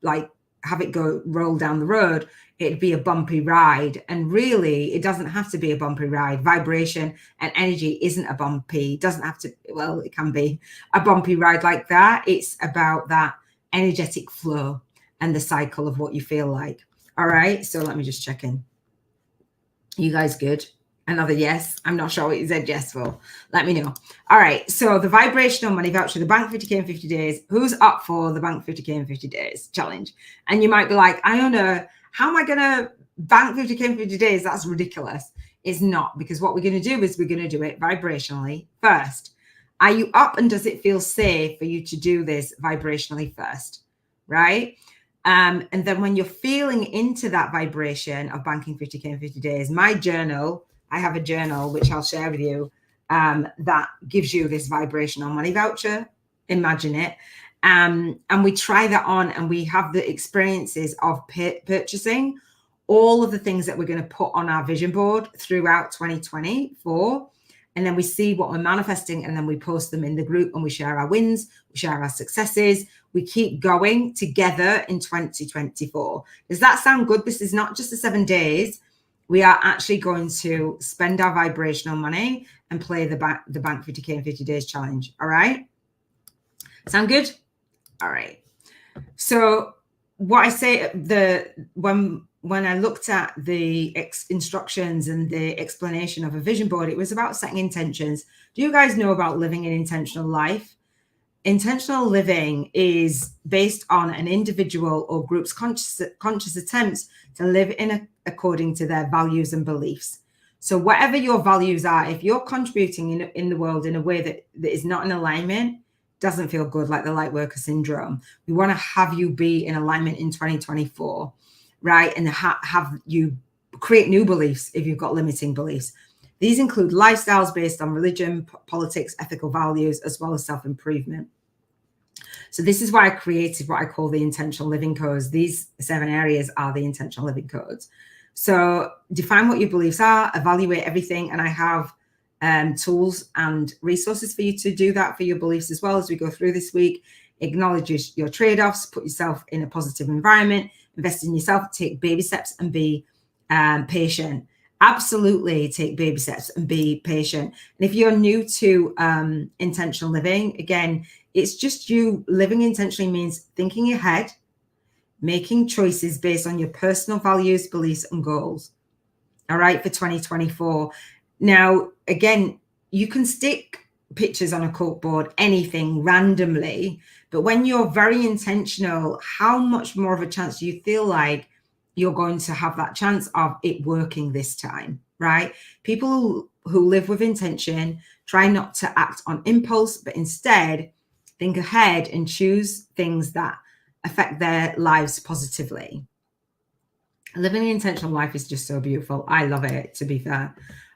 like have it roll down the road. It'd be a bumpy ride. And really, it doesn't have to be a bumpy ride. Vibration and energy isn't a bumpy, doesn't have to, well, it can be a bumpy ride like that. It's about that energetic flow and the cycle of what you feel like. All right. So let me just check in. You guys good? Another yes. I'm not sure what you said yes for. Let me know. All right. So the vibrational money voucher, the Bank 50K in 50 days. Who's up for the Bank 50K in 50 days challenge? And you might be like, Iona, how am I going to bank 50K in 50 days? That's ridiculous. It's not, because what we're going to do is we're going to do it vibrationally first. Are you up and does it feel safe for you to do this vibrationally first? Right? And then when you're feeling into that vibration of banking 50K in 50 days, my journal, I have a journal, which I'll share with you, that gives you this vibrational money voucher. Imagine it. And we try that on and we have the experiences of purchasing all of the things that we're going to put on our vision board throughout 2024. And then we see what we're manifesting and then we post them in the group and we share our wins, we share our successes, we keep going together in 2024. Does that sound good? This is not just the 7 days. We are actually going to spend our vibrational money and play the Bank 50K in 50 Days challenge. All right. Sound good? All right. So what I say, when I looked at the instructions and the explanation of a vision board, it was about setting intentions. Do you guys know about living an intentional life? Intentional living is based on an individual or group's conscious attempts to live according to their values and beliefs. So whatever your values are, if you're contributing in the world in a way that is not in alignment, doesn't feel good, like the light worker syndrome. We want to have you be in alignment in 2024, right? And have you create new beliefs if you've got limiting beliefs. These include lifestyles based on religion, politics, ethical values, as well as self-improvement. So this is why I created what I call the intentional living codes. These 7 areas are the intentional living codes. So define what your beliefs are, evaluate everything, and I have tools and resources for you to do that for your beliefs as well as we go through this week. Acknowledge your trade-offs, put yourself in a positive environment, invest in yourself, take baby steps, and be patient. Absolutely take baby steps and be patient. And if you're new to intentional living, again, it's just you living intentionally means thinking ahead, making choices based on your personal values, beliefs, and goals. All right, for 2024. Now, again, you can stick pictures on a cork board, anything randomly, but when you're very intentional, how much more of a chance do you feel like you're going to have that chance of it working this time, right? People who live with intention try not to act on impulse, but instead think ahead and choose things that affect their lives positively. Living an intentional life is just so beautiful. I love it, to be fair.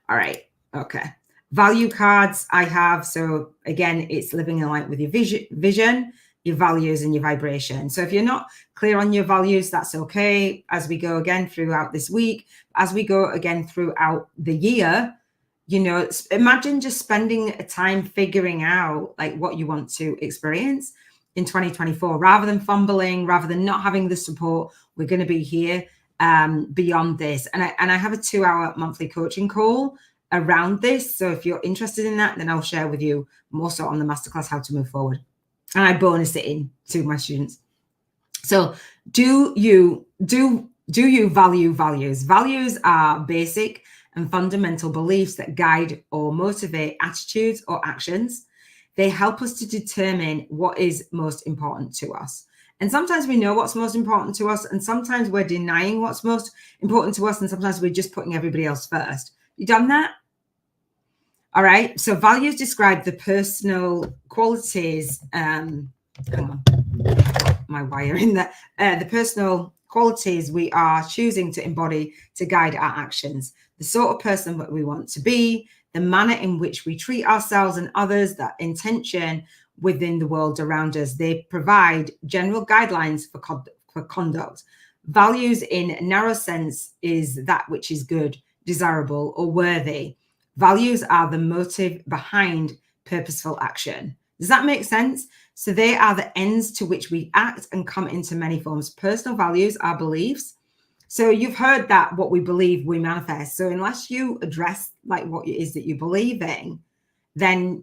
All right. Okay. Value cards I have. So again, it's living in line with your vision, your values, and your vibration. So if you're not clear on your values, that's okay. As we go again throughout this week, as we go again throughout the year, you know, imagine just spending a time figuring out like what you want to experience in 2024, rather than fumbling, rather than not having the support. We're going to be here beyond this. And I have a 2-hour monthly coaching call around this. So if you're interested in that, then I'll share with you more so on the masterclass, how to move forward. And I bonus it in to my students. So do you value values? Values are basic and fundamental beliefs that guide or motivate attitudes or actions. They help us to determine what is most important to us. And sometimes we know what's most important to us, and sometimes we're denying what's most important to us, and sometimes we're just putting everybody else first. You done that? All right. So values describe the personal qualities. Hang on, my wire in there. The personal qualities we are choosing to embody to guide our actions. The sort of person that we want to be, the manner in which we treat ourselves and others, that intention within the world around us. They provide general guidelines for conduct. Values in a narrow sense is that which is good, desirable, or worthy. Values are the motive behind purposeful action. Does that make sense? So they are the ends to which we act and come into many forms. Personal values are beliefs. So you've heard that what we believe, we manifest. So unless you address like what it is that you believe in, then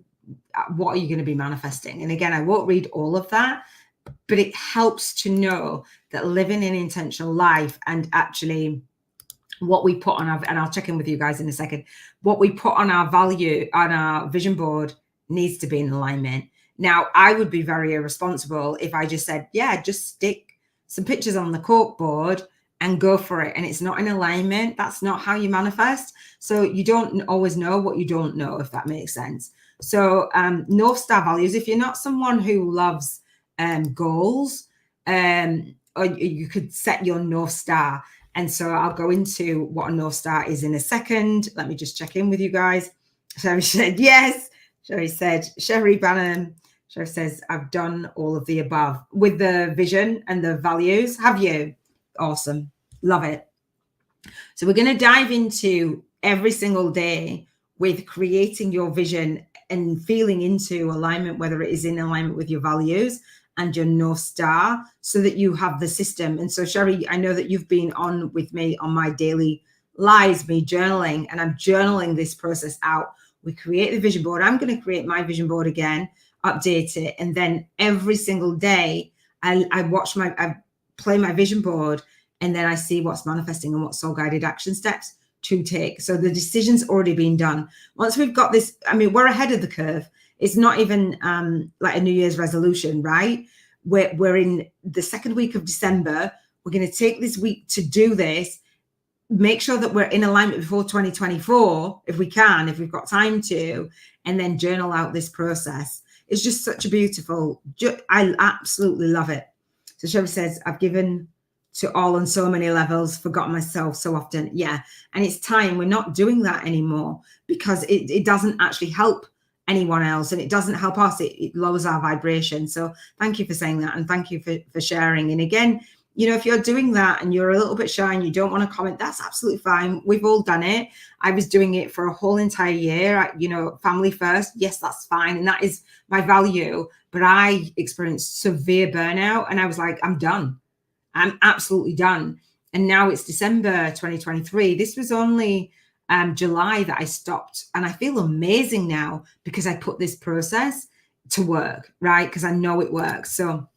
what are you going to be manifesting? And again, I won't read all of that, but it helps to know that living an intentional life and actually what we put on our, and I'll check in with you guys in a second, what we put on our value, on our vision board needs to be in alignment. Now, I would be very irresponsible if I just said, yeah, just stick some pictures on the cork board and go for it. And it's not in alignment. That's not how you manifest. So you don't always know what you don't know, if that makes sense. So North Star values, if you're not someone who loves goals, or you could set your North Star. And so I'll go into what a North Star is in a second. Let me just check in with you guys. Sherry said, yes. Sherry Bannon. Sherry says, I've done all of the above with the vision and the values. Have you? Awesome. Love it. So we're going to dive into every single day with creating your vision and feeling into alignment, whether it is in alignment with your values and your North Star so that you have the system. And so, Sherry, I know that you've been on with me on my daily lives, me journaling, and I'm journaling this process out. We create the vision board. I'm going to create my vision board again, update it, and then every single day I play my vision board, and then I see what's manifesting and what soul guided action steps to take. So the decision's already been done. Once we've got this, I mean, we're ahead of the curve. It's not even like a New Year's resolution, right? We're in the second week of December. We're going to take this week to do this, make sure that we're in alignment before 2024, if we can, if we've got time to, and then journal out this process. It's just such a beautiful, I absolutely love it. So Sherry says, I've given to all on so many levels, forgotten myself so often. Yeah. And it's time. We're not doing that anymore because it doesn't actually help anyone else, and it doesn't help us. It lowers our vibration. So thank you for saying that, and thank you for sharing. And again, you know, if you're doing that and you're a little bit shy and you don't want to comment, that's absolutely fine. We've all done it. I was doing it for a whole entire year. You know, family first. Yes, that's fine. And that is my value. But I experienced severe burnout, and I was like, I'm done. I'm absolutely done. And now it's December 2023. This was only July that I stopped. And I feel amazing now because I put this process to work, right? Because I know it works. So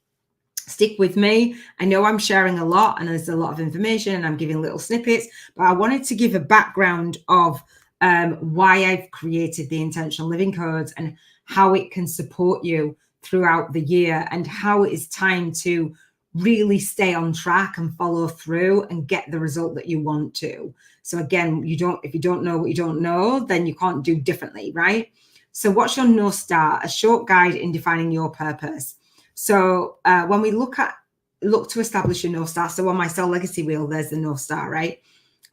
stick with me. I know I'm sharing a lot and there's a lot of information and I'm giving little snippets, but I wanted to give a background of why I've created the Intentional Living Codes and how it can support you throughout the year, and how it is time to really stay on track and follow through and get the result that you want to. So again, if you don't know what you don't know, then you can't do differently, right? So what's your North Star? A short guide in defining your purpose. So when we look to establish your North Star, so on my Soul Legacy wheel, there's the North Star, right?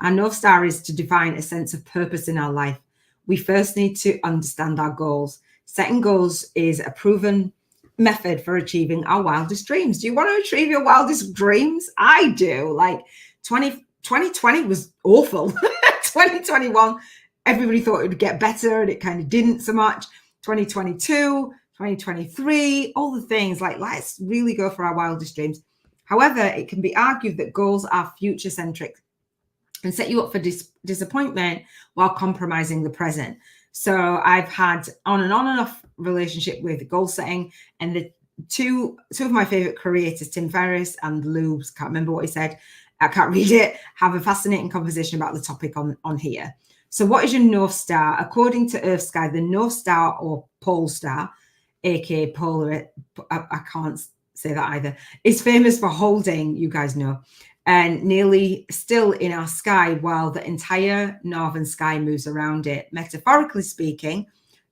Our North Star is to define a sense of purpose in our life. We first need to understand our goals. Setting goals is a proven method for achieving our wildest dreams. Do you want to achieve your wildest dreams? I do. Like 2020 was awful. 2021, everybody thought it would get better and it kind of didn't so much. 2022, 2023, all the things, like let's really go for our wildest dreams. However, it can be argued that goals are future centric and set you up for disappointment while compromising the present. So I've had on and off relationship with goal setting, and the two of my favorite creators, Tim Ferriss and Lubes, can't remember what he said, I can't read it, have a fascinating conversation about the topic on here. So what is your North Star? According to Earth Sky, the North Star, or pole star, aka polar, I can't say that either, is famous for holding, you guys know, and nearly still in our sky while the entire northern sky moves around it. Metaphorically speaking,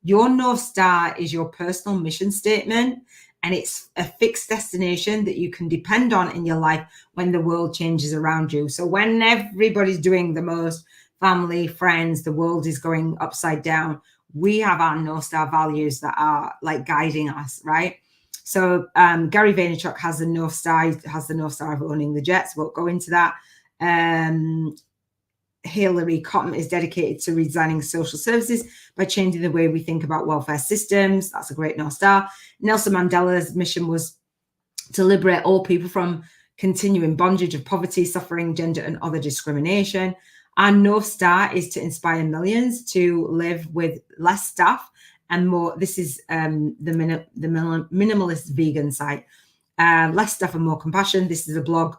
your North Star is your personal mission statement, and it's a fixed destination that you can depend on in your life when the world changes around you. So when everybody's doing the most, family, friends, the world is going upside down, we have our North Star values that are like guiding us, right? So Gary Vaynerchuk has the North Star, of owning the jets. Won't go into that. Hillary Cotton is dedicated to redesigning social services by changing the way we think about welfare systems. That's a great North Star. Nelson Mandela's mission was to liberate all people from continuing bondage of poverty, suffering, gender, and other discrimination. Our North Star is to inspire millions to live with less stuff and more. This is the minimalist vegan site. Less stuff and more compassion. This is a blog.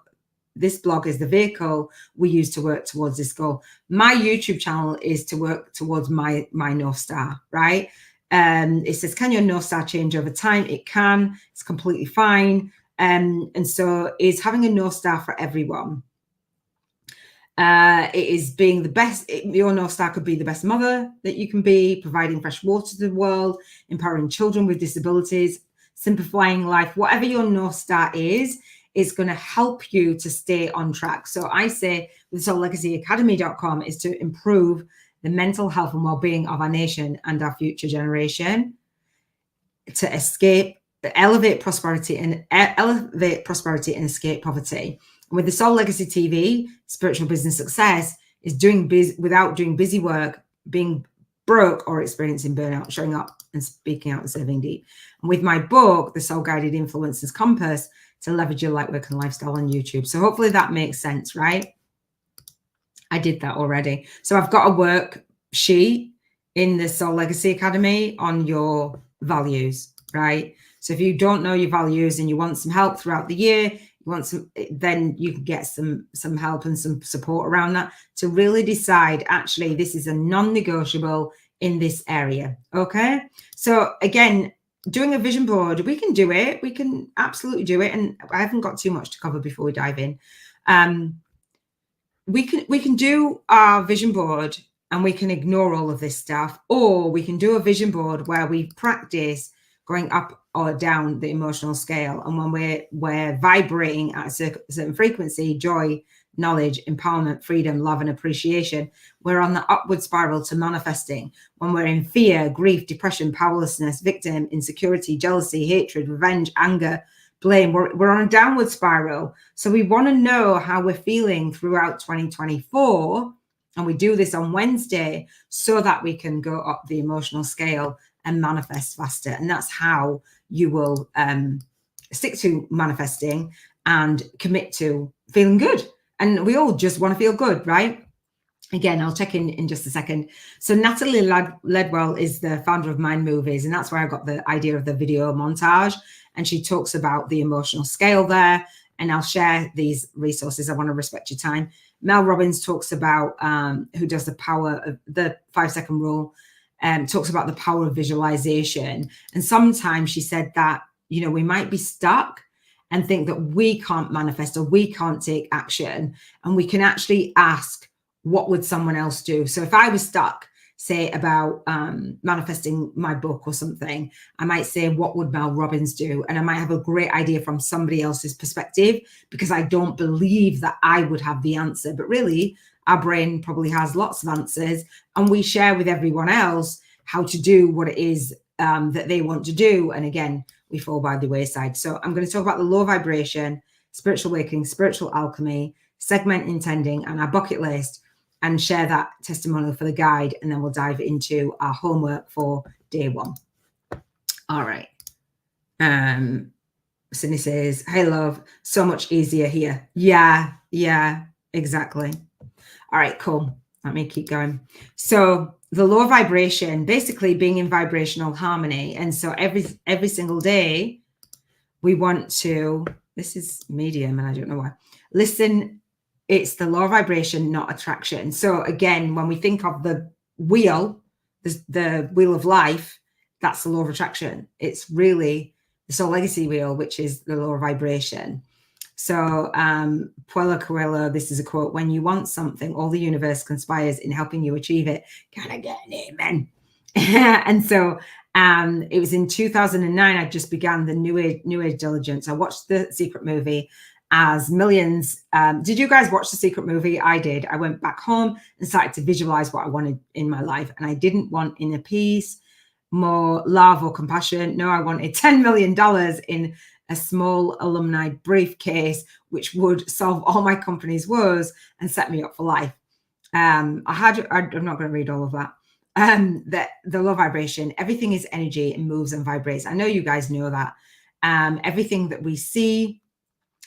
This blog is the vehicle we use to work towards this goal. My YouTube channel is to work towards my North Star, right? It says, can your North Star change over time? It can. It's completely fine. And so is having a North Star for everyone. It is being the best. Your North Star could be the best mother that you can be, providing fresh water to the world, empowering children with disabilities, simplifying life. Whatever your North Star is going to help you to stay on track. So I say with SoulLegacyAcademy.com is to improve the mental health and well-being of our nation and our future generation, to elevate prosperity and escape poverty. With the Soul Legacy TV, spiritual business success is without doing busy work, being broke or experiencing burnout, showing up and speaking out and serving deep. And with my book, The Soul Guided Influencer's Compass, to leverage your light work and lifestyle on YouTube. So hopefully that makes sense, right? I did that already. So I've got a worksheet in the Soul Legacy Academy on your values, right? So if you don't know your values and you want some help throughout the year, then you can get some help and some support around that to really decide, actually, this is a non-negotiable in this area. Okay. So again, doing a vision board, we can do it. We can absolutely do it. And I haven't got too much to cover before we dive in. We can do our vision board and we can ignore all of this stuff, or we can do a vision board where we practice going up or down the emotional scale. And when we're vibrating at a certain frequency, joy, knowledge, empowerment, freedom, love, and appreciation, we're on the upward spiral to manifesting. When we're in fear, grief, depression, powerlessness, victim, insecurity, jealousy, hatred, revenge, anger, blame, we're on a downward spiral. So we want to know how we're feeling throughout 2024. And we do this on Wednesday so that we can go up the emotional scale and manifest faster. And that's how you will stick to manifesting and commit to feeling good. And we all just want to feel good, right? Again, I'll check in just a second. So Natalie Ledwell is the founder of Mind Movies, and that's where I got the idea of the video montage. And she talks about the emotional scale there. And I'll share these resources. I want to respect your time. Mel Robbins talks about, who does the power of the 5-second rule, talks about the power of visualization. And sometimes she said that, you know, we might be stuck and think that we can't manifest or we can't take action. And we can actually ask, what would someone else do? So if I was stuck, say about manifesting my book or something, I might say, what would Mel Robbins do? And I might have a great idea from somebody else's perspective, because I don't believe that I would have the answer. But really, our brain probably has lots of answers, and we share with everyone else how to do what it is that they want to do. And again, we fall by the wayside. So I'm going to talk about the low vibration, spiritual awakening, spiritual alchemy, segment intending, and our bucket list, and share that testimonial for the guide. And then we'll dive into our homework for day 1. All right. Sydney says, hey, love, so much easier here. Yeah, exactly. All right, cool. Let me keep going. So the low vibration, basically being in vibrational harmony. And so every single day we want to, this is medium and I don't know why. Listen, it's the law of vibration, not attraction. So again, when we think of the wheel, the wheel of life, that's the law of attraction. It's really the soul legacy wheel, which is the law of vibration. So Paulo Coelho, this is a quote: when you want something, all the universe conspires in helping you achieve it. Can I get an amen? And so it was in 2009, I just began the New Age diligence. I watched the Secret movie, as millions. Did you guys watch the Secret movie? I did. I went back home and started to visualize what I wanted in my life. And I didn't want inner peace, more love or compassion. No, I wanted $10 million in a small alumni briefcase, which would solve all my company's woes and set me up for life. I'm not going to read all of that. The low vibration, everything is energy and moves and vibrates. I know you guys know that. Everything that we see,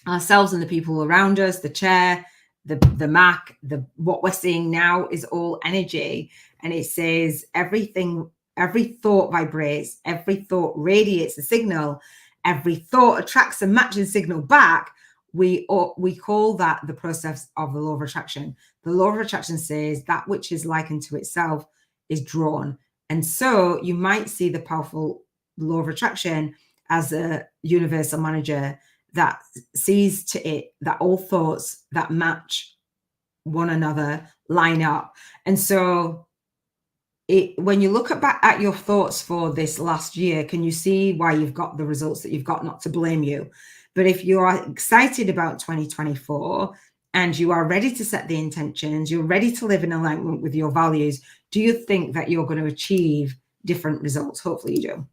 ourselves and the people around us, the chair, the Mac, what we're seeing now is all energy. And it says every thought vibrates, every thought radiates a signal, every thought attracts a matching signal back. We call that the process of the law of attraction. The law of attraction says that which is likened to itself is drawn. And so you might see the powerful law of attraction as a universal manager that sees to it that all thoughts that match one another line up. And so when you look back at your thoughts for this last year, can you see why you've got the results that you've got? Not to blame you, but if you are excited about 2024 and you are ready to set the intentions, you're ready to live in alignment with your values, do you think that you're going to achieve different results? Hopefully you do.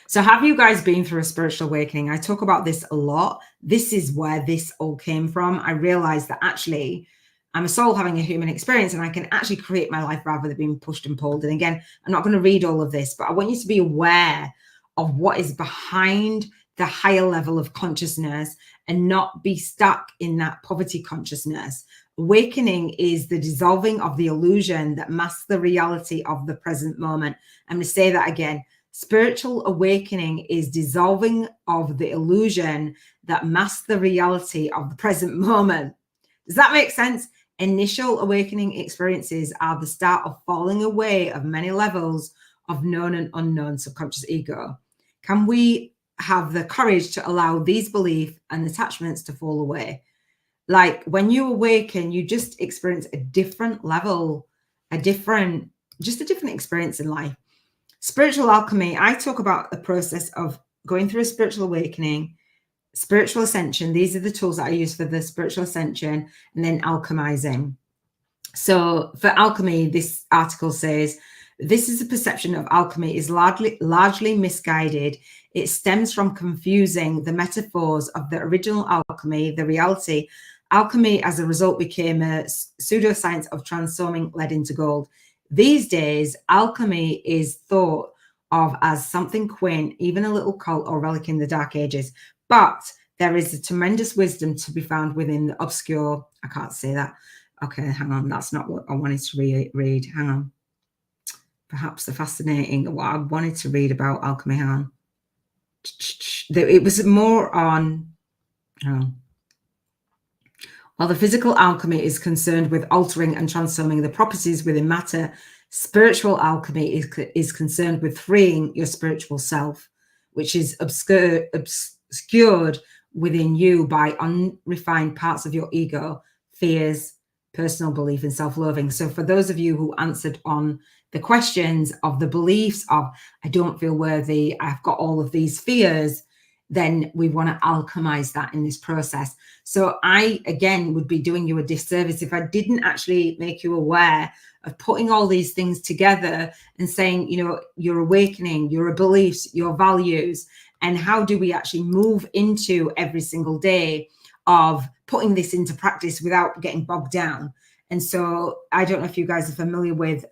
So have you guys been through a spiritual awakening? I talk about this a lot. This is where this all came from. I realized that actually I'm a soul having a human experience, and I can actually create my life rather than being pushed and pulled. And again, I'm not going to read all of this, but I want you to be aware of what is behind the higher level of consciousness and not be stuck in that poverty consciousness. Awakening is the dissolving of the illusion that masks the reality of the present moment. I'm going to say that again. Spiritual awakening is dissolving of the illusion that masks the reality of the present moment. Does that make sense? Initial awakening experiences are the start of falling away of many levels of known and unknown subconscious ego. Can we have the courage to allow these beliefs and attachments to fall away? Like when you awaken, you just experience a different level, just a different experience in life. Spiritual alchemy, I talk about the process of going through a spiritual awakening, spiritual ascension. These are the tools that I use for the spiritual ascension, and then alchemizing. So for alchemy, this article says, this is a perception of alchemy is largely misguided. It stems from confusing the metaphors of the original alchemy, the reality. Alchemy, as a result, became a pseudoscience of transforming lead into gold. These days, alchemy is thought of as something quaint, even a little cult or relic in the Dark Ages. But there is a tremendous wisdom to be found within the obscure. I can't say that. Okay, hang on. That's not what I wanted to read. Hang on. Perhaps the fascinating, what I wanted to read about alchemy. Hang on. It was more on, while the physical alchemy is concerned with altering and transforming the properties within matter, spiritual alchemy is concerned with freeing your spiritual self, which is obscured within you by unrefined parts of your ego, fears, personal belief, and self-loathing. So for those of you who answered on the questions of the beliefs of, I don't feel worthy, I've got all of these fears, then we want to alchemize that in this process. So I, again, would be doing you a disservice if I didn't actually make you aware of putting all these things together and saying, you know, your awakening, your beliefs, your values, and how do we actually move into every single day of putting this into practice without getting bogged down. And so I don't know if you guys are familiar with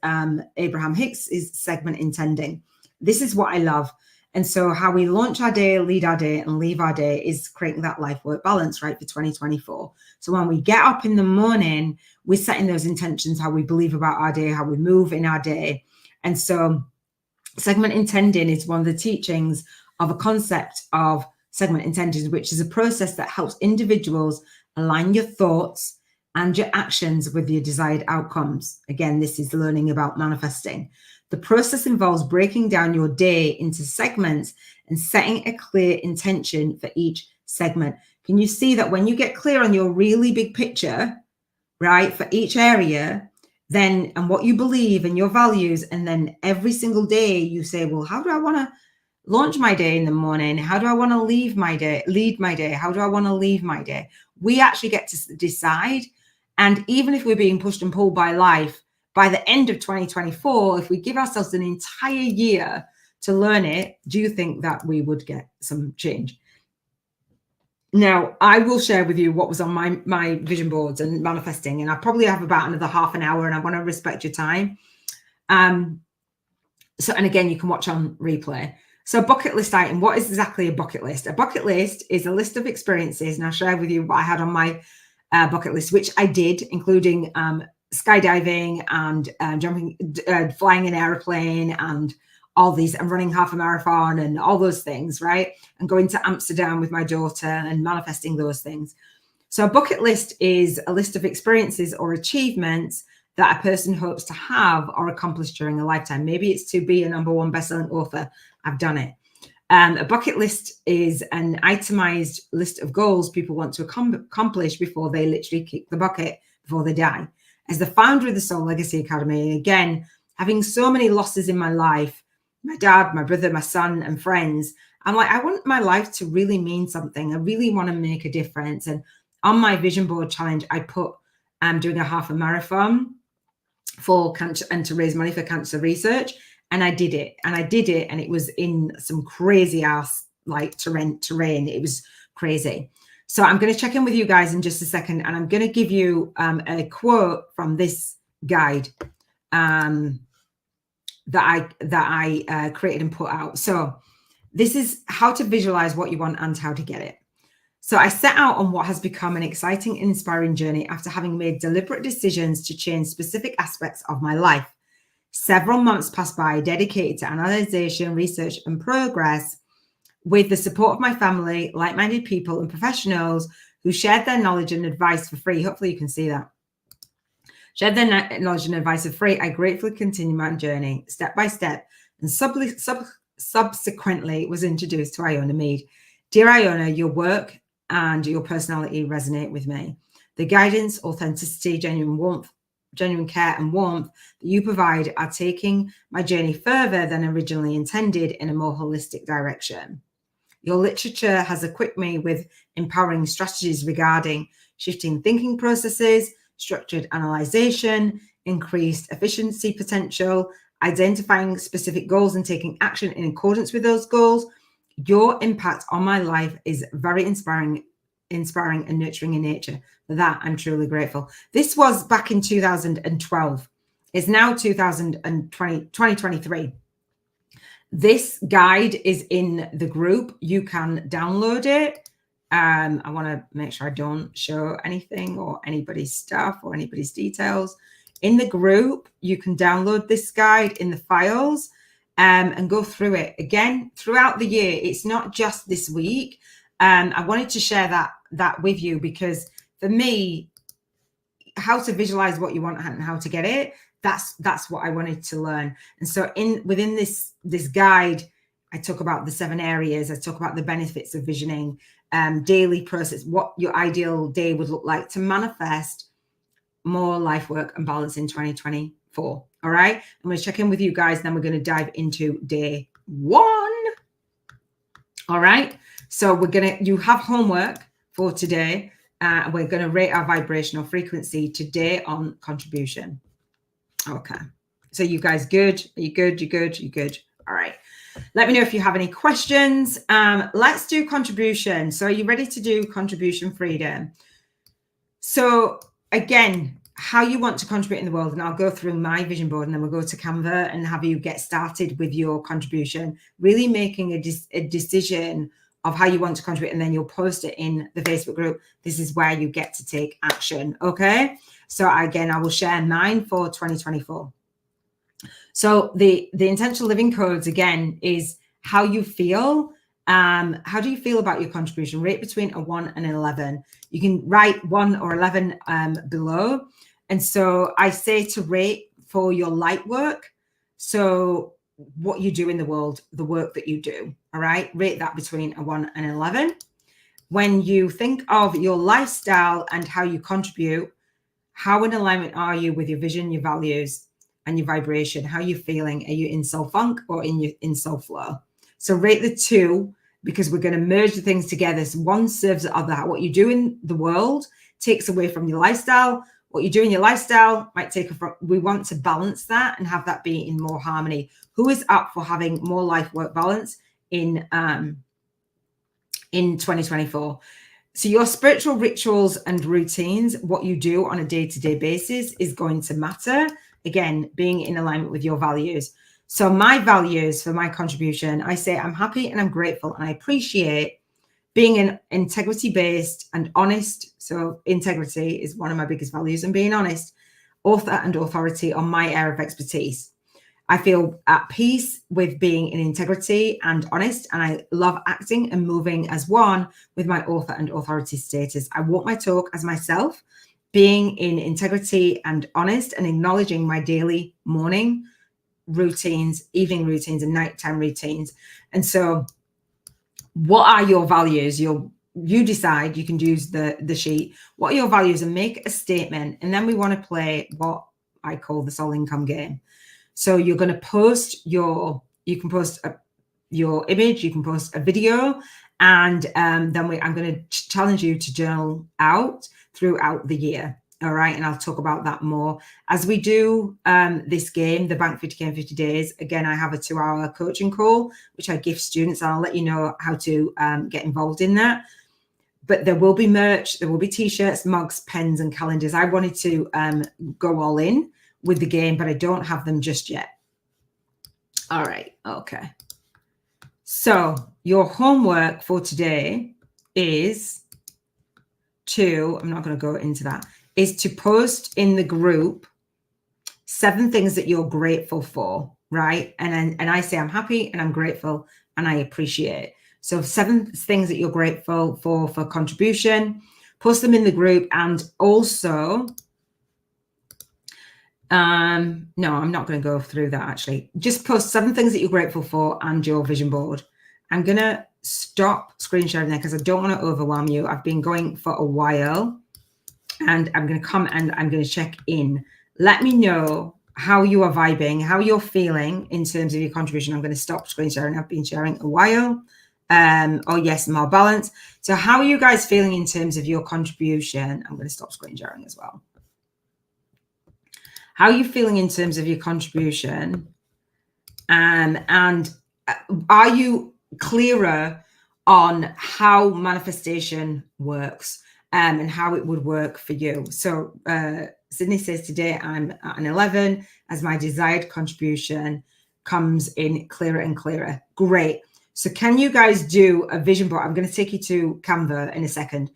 Abraham Hicks' segment intending. This is what I love. And so how we launch our day, lead our day, and leave our day is creating that life-work balance, right, for 2024. So when we get up in the morning, we're setting those intentions, how we believe about our day, how we move in our day. And so segment intending is one of the teachings of a concept of segment intending, which is a process that helps individuals align your thoughts and your actions with your desired outcomes. Again, this is learning about manifesting. The process involves breaking down your day into segments and setting a clear intention for each segment. Can you see that when you get clear on your really big picture, right, for each area, then, and what you believe and your values, and then every single day you say, well, how do I want to launch my day in the morning? How do I want to lead my day? How do I want to leave my day? We actually get to decide. And even if we're being pushed and pulled by life, by the end of 2024, if we give ourselves an entire year to learn it, do you think that we would get some change? Now, I will share with you what was on my vision boards and manifesting, and I probably have about another half an hour, and I want to respect your time. So, and again, you can watch on replay. So bucket list item, what is exactly a bucket list? A bucket list is a list of experiences, and I'll share with you what I had on my bucket list, which I did, including skydiving and jumping, flying an airplane, and all these, and running half a marathon and all those things, right? And going to Amsterdam with my daughter and manifesting those things. So a bucket list is a list of experiences or achievements that a person hopes to have or accomplish during a lifetime. Maybe it's to be a #1 bestselling author. I've done it. A bucket list is an itemized list of goals people want to accomplish before they literally kick the bucket, before they die. As the founder of the Soul Legacy Academy, again, having so many losses in my life, my dad, my brother, my son, and friends, I'm like, I want my life to really mean something. I really want to make a difference. And on my vision board challenge, I put doing a half a marathon for cancer and to raise money for cancer research. And I did it. And it was in some crazy ass like terrain. It was crazy. So I'm going to check in with you guys in just a second, and I'm going to give you a quote from this guide that I created and put out. So this is how to visualize what you want and how to get it. So I set out on what has become an exciting and inspiring journey after having made deliberate decisions to change specific aspects of my life. Several months passed by dedicated to analyzation, research, and progress with the support of my family, like-minded people, and professionals who shared their knowledge and advice for free. Hopefully you can see that. Shared their knowledge and advice for free. I gratefully continued my journey step by step, and subsequently was introduced to Iona Meade. Dear Iona, your work and your personality resonate with me. The guidance, authenticity, genuine care and warmth that you provide are taking my journey further than originally intended in a more holistic direction. Your literature has equipped me with empowering strategies regarding shifting thinking processes, structured analyzation, increased efficiency potential, identifying specific goals and taking action in accordance with those goals. Your impact on my life is very inspiring and nurturing in nature. For that, I'm truly grateful. This was back in 2012. It's now 2023. This guide is in the group. You can download it. I want to make sure I don't show anything or anybody's stuff or anybody's details. In the group, you can download this guide in the files and go through it again throughout the year. It's not just this week. I wanted to share that with you because for me, how to visualize what you want and how to get it, that's what I wanted to learn. And so within this guide, I talk about the 7 areas. I talk about the benefits of visioning, daily process, what your ideal day would look like to manifest more life, work, and balance in 2024. All right. I'm going to check in with you guys. Then we're going to dive into day 1. All right. So you have homework for today. We're going to rate our vibrational frequency today on contribution. Okay. So you guys good? Are you good? You good? You good? All right. Let me know if you have any questions. Let's do contribution. So are you ready to do contribution freedom? So again, how you want to contribute in the world, and I'll go through my vision board and then we'll go to Canva and have you get started with your contribution, really making a decision of how you want to contribute, and then you'll post it in the Facebook group. This is where you get to take action. Okay. So again, I will share mine for 2024. So the intentional living codes again is how you feel. How do you feel about your contribution? Rate between a 1 and an 11. You can write 1 or 11 below. And so I say to rate for your light work. So what you do in the world, the work that you do. All right. Rate that between a 1 and an 11. When you think of your lifestyle and how you contribute, how in alignment are you with your vision, your values, and your vibration? How are you feeling? Are you in soul funk or in soul flow? So rate the 2, because we're going to merge the things together. So one serves the other. What you do in the world takes away from your lifestyle. What you do in your lifestyle might take from. We want to balance that and have that be in more harmony. Who is up for having more life-work balance in 2024? So your spiritual rituals and routines, what you do on a day-to-day basis is going to matter. Again, being in alignment with your values. So my values for my contribution, I say I'm happy and I'm grateful and I appreciate being an integrity-based and honest. So integrity is one of my biggest values, and being honest, author and authority on my area of expertise. I feel at peace with being in integrity and honest, and I love acting and moving as one with my author and authority status. I walk my talk as myself, being in integrity and honest, and acknowledging my daily morning routines, evening routines, and nighttime routines. And so what are your values? You decide. You can use the sheet. What are your values? And make a statement. And then we want to play what I call the soul income game. So you're going to post your image, you can post a video, and then I'm going to challenge you to journal out throughout the year. All right. And I'll talk about that more as we do this game, the Bank 50K in 50 days. Again, I have a 2-hour coaching call, which I give students. And I'll let you know how to get involved in that. but there will be merch, there will be t-shirts, mugs, pens, and calendars. I wanted to go all in with the game, but I don't have them just yet. All right, okay. So your homework for today is to, I'm not going to go into that, is to post in the group 7 things that you're grateful for, right? And I say I'm happy and I'm grateful and I appreciate. So 7 things that you're grateful for contribution, post them in the group. And also, no, I'm not going to go through that actually. Just post 7 things that you're grateful for and your vision board. I'm going to stop screen sharing there because I don't want to overwhelm you. I've been going for a while and I'm going to come and I'm going to check in. Let me know how you are vibing, how you're feeling in terms of your contribution. I'm going to stop screen sharing. I've been sharing a while. Oh yes, more balance. So how are you guys feeling in terms of your contribution? I'm going to stop screen sharing as well. How are you feeling in terms of your contribution? And are you clearer on how manifestation works and how it would work for you? So Sydney says, today I'm at an 11 as my desired contribution comes in clearer and clearer. Great. So can you guys do a vision board? I'm going to take you to Canva in a second.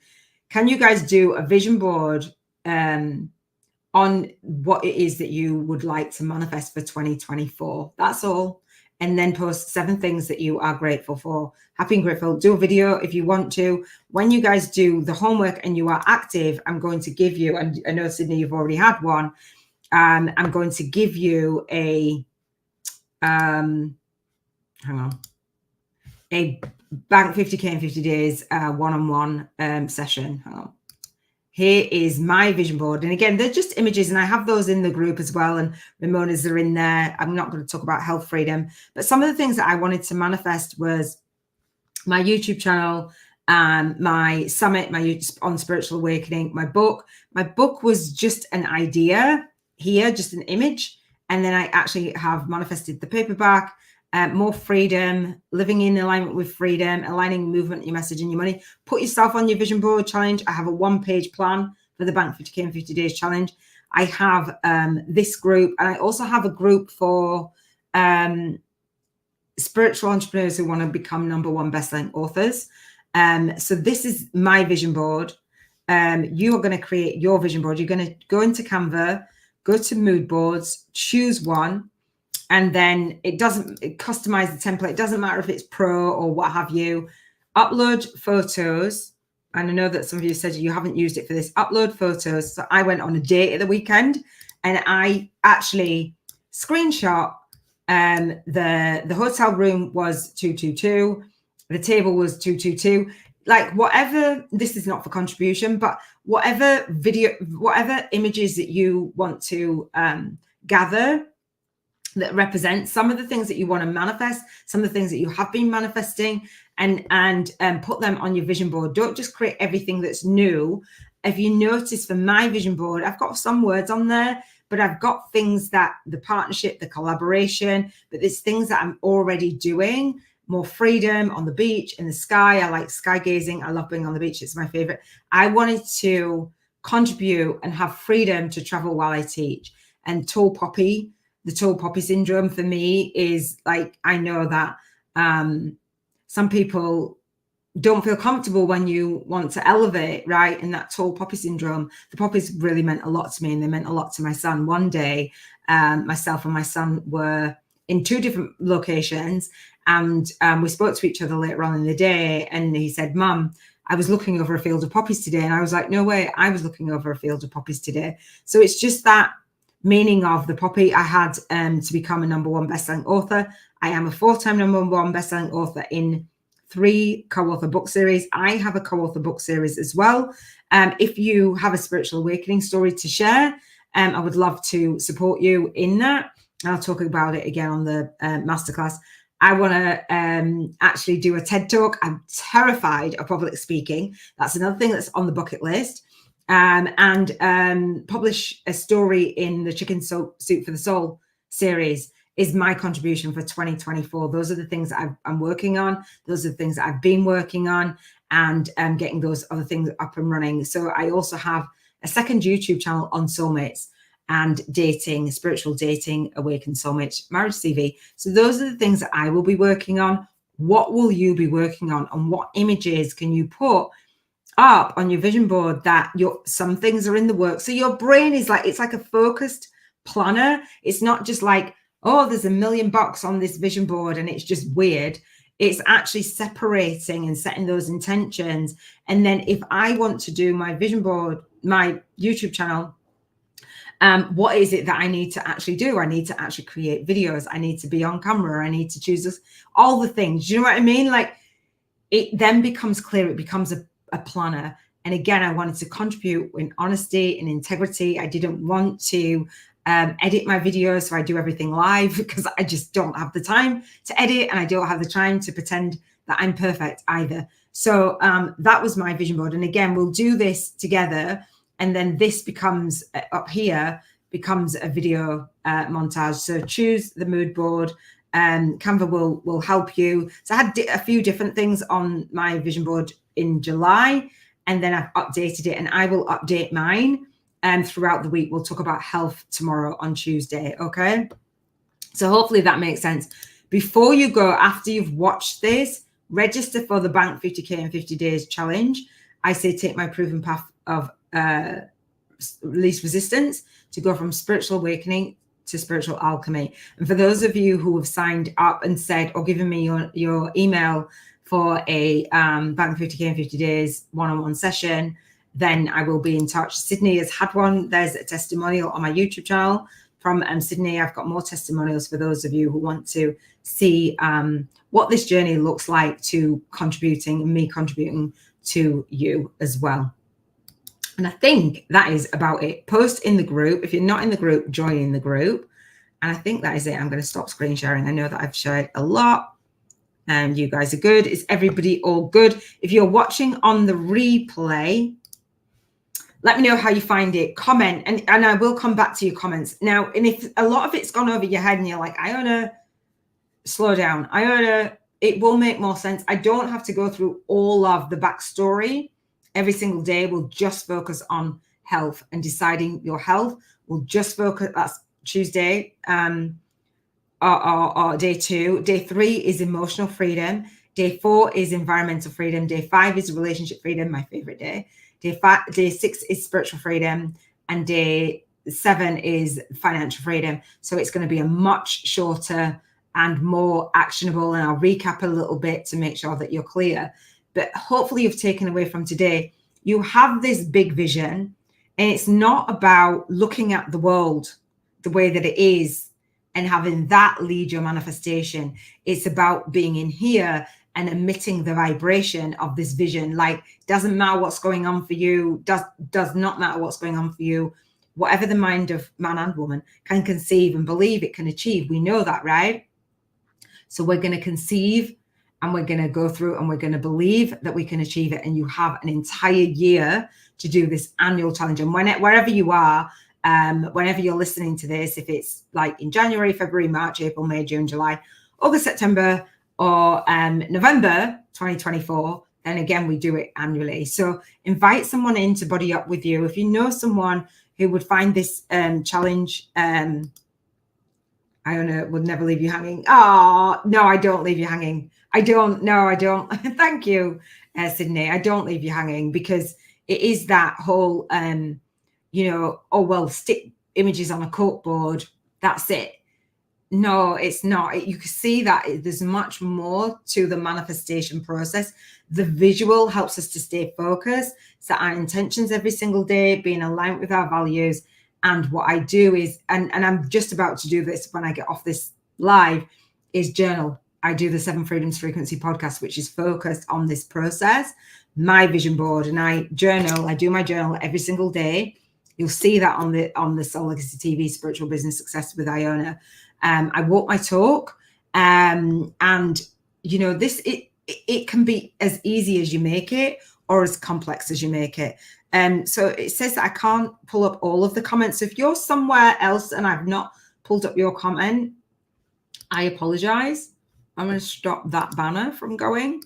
Can you guys do a vision board on what it is that you would like to manifest for 2024? That's all. And then post 7 things that you are grateful for. Happy and grateful. Do a video if you want to. When you guys do the homework and you are active, I'm going to give you, and I know Sydney, you've already had one. I'm going to give you a, hang on, a Bank 50K in 50 days one-on-one session. Hang on. Here is my vision board. And again, they're just images and I have those in the group as well. And Ramona's are in there. I'm not going to talk about health freedom, but some of the things that I wanted to manifest was my YouTube channel, my summit, my on spiritual awakening, my book. My book was just an idea here, just an image. And then I actually have manifested the paperback. More freedom, living in alignment with freedom, aligning movement, your message and your money. Put yourself on your vision board challenge. I have a 1-page plan for the Bank 50K in 50 days challenge. I have this group, and I also have a group for spiritual entrepreneurs who want to become #1 bestselling authors. So this is my vision board. You are going to create your vision board. You're going to go into Canva, go to mood boards, choose one. And then it customize the template. It doesn't matter if it's pro or what have you. Upload photos. And I know that some of you said you haven't used it for this. Upload photos. So I went on a date at the weekend and I actually screenshot the hotel room was 222. The table was 222. Like whatever, this is not for contribution, but whatever video, whatever images that you want to gather that represent some of the things that you want to manifest, some of the things that you have been manifesting, and put them on your vision board. Don't just create everything that's new. If you notice for my vision board, I've got some words on there, but I've got things that the partnership, the collaboration, but there's things that I'm already doing. More freedom on the beach, in the sky. I like sky gazing. I love being on the beach. It's my favorite. I wanted to contribute and have freedom to travel while I teach. And tall poppy, the tall poppy syndrome for me is like, I know that some people don't feel comfortable when you want to elevate, right? And that tall poppy syndrome, the poppies really meant a lot to me and they meant a lot to my son. One day, myself and my son were in 2 different locations and we spoke to each other later on in the day and he said, Mum, I was looking over a field of poppies today. And I was like, no way, I was looking over a field of poppies today. So it's just that meaning of the poppy. I had to become a #1 bestselling author. I am a 4-time #1 bestselling author in 3 co-author book series. I have a co-author book series as well. If you have a spiritual awakening story to share, I would love to support you in that. I'll talk about it again on the masterclass. I want to actually do a TED talk. I'm terrified of public speaking. That's another thing that's on the bucket list. And publish a story in the Chicken Soup for the Soul series is my contribution for 2024. Those are the things that I'm working on. Those are the things that I've been working on, and getting those other things up and running. So I also have a second YouTube channel on soulmates and dating, spiritual dating, awakened soulmates, marriage CV. So those are the things that I will be working on. What will you be working on, and what images can you put up on your vision board that some things are in the work? So your brain is like, it's like a focused planner. It's not just like, oh, there's a million bucks on this vision board and it's just weird. It's actually separating and setting those intentions. And then if I want to do my vision board, my YouTube channel, what is it that I need to actually do? I need to actually create videos. I need to be on camera. I need to choose this, all the things. You know what I mean? Like, it then becomes clear. It becomes a planner. And again, I wanted to contribute in honesty and integrity. I didn't want to edit my videos, so I do everything live, because I just don't have the time to edit, and I don't have the time to pretend that I'm perfect either. So that was my vision board. And again, we'll do this together. And then this becomes up here, becomes a video montage. So choose the mood board. Canva will help you. So I had a few different things on my vision board in July, and then I've updated it, and I will update mine throughout the week. We'll talk about health tomorrow on Tuesday. Okay. So hopefully that makes sense. Before you go, after you've watched this, register for the Bank 50K in 50 Days challenge. I say take my proven path of least resistance to go from spiritual awakening to spiritual alchemy. And for those of you who have signed up and said, or given me your email for a Bank 50K in 50 Days one-on-one session, then I will be in touch. Sydney has had one. There's a testimonial on my YouTube channel from Sydney. I've got more testimonials for those of you who want to see what this journey looks like to contributing, and me contributing to you as well. And I think that is about it. Post in the group. If you're not in the group, join in the group. And I think that is it. I'm going to stop screen sharing. I know that I've shared a lot, and you guys are good. Is everybody all good? If you're watching on the replay, let me know how you find it. Comment, and I will come back to your comments. Now, and if a lot of it's gone over your head and you're like, Iona, slow down. Iona, it will make more sense. I don't have to go through all of the backstory every single day. We'll just focus on health and deciding your health. We'll just focus, that's Tuesday, or day 2. Day 3 is emotional freedom. Day 4 is environmental freedom. Day 5 is relationship freedom, my favorite day. Day 6 is spiritual freedom. And day 7 is financial freedom. So it's going to be a much shorter and more actionable. And I'll recap a little bit to make sure that you're clear. But hopefully you've taken away from today, you have this big vision, and it's not about looking at the world the way that it is and having that lead your manifestation. It's about being in here and emitting the vibration of this vision. Like, doesn't matter what's going on for you, does not matter what's going on for you. Whatever the mind of man and woman can conceive and believe, it can achieve. We know that, right? So we're going to conceive, and we're going to go through, and we're going to believe that we can achieve it. And you have an entire year to do this annual challenge. And wherever you are, whenever you're listening to this, if it's like in January, February, March, April, May, June, July, August, September, or November 2024, then again, we do it annually. So invite someone in to body up with you. If you know someone who would find this challenge, Iona would never leave you hanging. Oh, no, I don't leave you hanging. I don't. Thank you, Sydney. I don't leave you hanging, because it is that whole, oh, well, stick images on a corkboard. That's it. No, it's not. You can see that there's much more to the manifestation process. The visual helps us to stay focused, set our intentions every single day, being aligned with our values. And what I do is, and I'm just about to do this when I get off this live, is journal. I do the 7 Freedoms Frequency podcast, which is focused on this process, my vision board, and I journal. I do my journal every single day. You'll see that on the Soul Legacy TV Spiritual Business Success with Iona. I walk my talk, and this it can be as easy as you make it, or as complex as you make it. So it says that I can't pull up all of the comments. So if you're somewhere else and I've not pulled up your comment, I apologize. I'm going to stop that banner from going,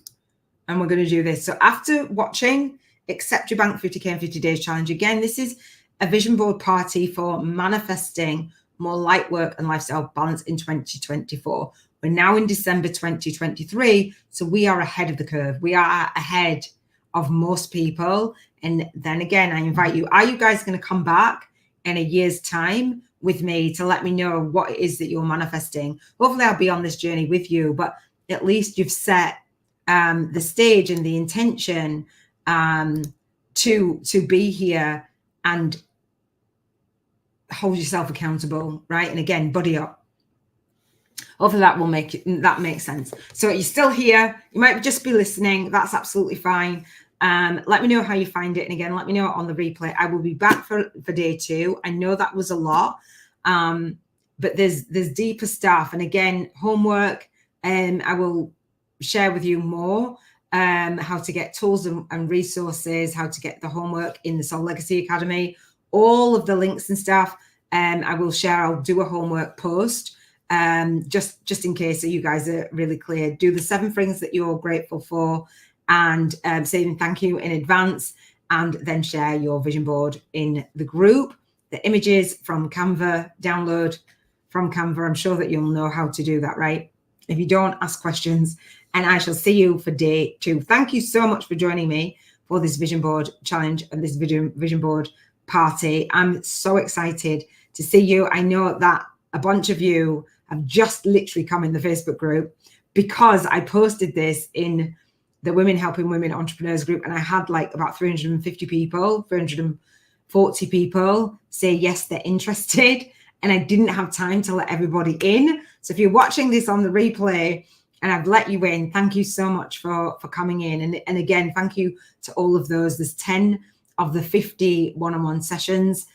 and we're going to do this. So after watching Accept Your Bank 50K in 50 Days Challenge, again, this is a vision board party for manifesting more light work and lifestyle balance in 2024. We're now in December 2023, so we are ahead of the curve. We are ahead of most people. And then again, I invite you, are you guys going to come back in a year's time with me to let me know what it is that you're manifesting? Hopefully I'll be on this journey with you, but at least you've set the stage and the intention to be here and hold yourself accountable, right? And again, buddy up. Hopefully that makes sense. So you're still here. You might just be listening. That's absolutely fine. Let me know how you find it. And again, let me know on the replay. I will be back for day 2. I know that was a lot, but there's deeper stuff. And again, homework, I will share with you more how to get tools and resources, how to get the homework in the Soul Legacy Academy, all of the links and stuff. I will share. I'll do a homework post just in case, so you guys are really clear. Do the 7 things that you're grateful for, and saying thank you in advance, and then share your vision board in the group. The images from Canva, download from Canva. I'm sure that you'll know how to do that, right? If you don't, ask questions, and I shall see you for day 2. Thank you so much for joining me for this vision board challenge and this vision board party. I'm so excited to see you. I know that a bunch of you have just literally come in the Facebook group because I posted this in the Women Helping Women Entrepreneurs group, and I had like about 350 people, 340 people say yes, they're interested, and I didn't have time to let everybody in. So if you're watching this on the replay and I've let you in, thank you so much for coming in. And again, thank you to all of those. There's 10 of the 50 one-on-one sessions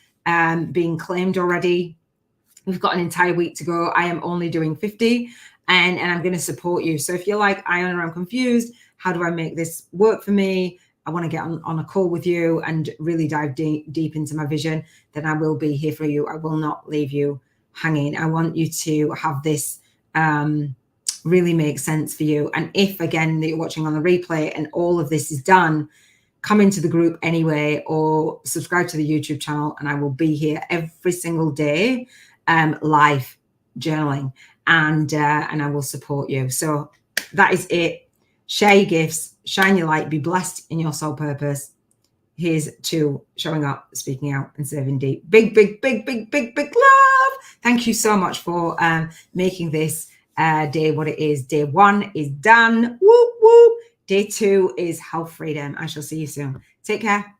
being claimed already. We've got an entire week to go. I am only doing 50, and I'm going to support you. So if you're like, Iona, I'm confused, how do I make this work for me? I want to get on a call with you and really dive deep into my vision, then I will be here for you. I will not leave you hanging. I want you to have this really make sense for you. And if, again, that you're watching on the replay and all of this is done, come into the group anyway, or subscribe to the YouTube channel, and I will be here every single day, live journaling, and I will support you. So that is it. Share your gifts, shine your light, be blessed in your soul purpose. Here's to showing up, speaking out, and serving deep. Big love. Thank you so much for making this day what it is. Day 1 is done. Whoop, whoop. Day 2 is health freedom. I shall see you soon. Take care.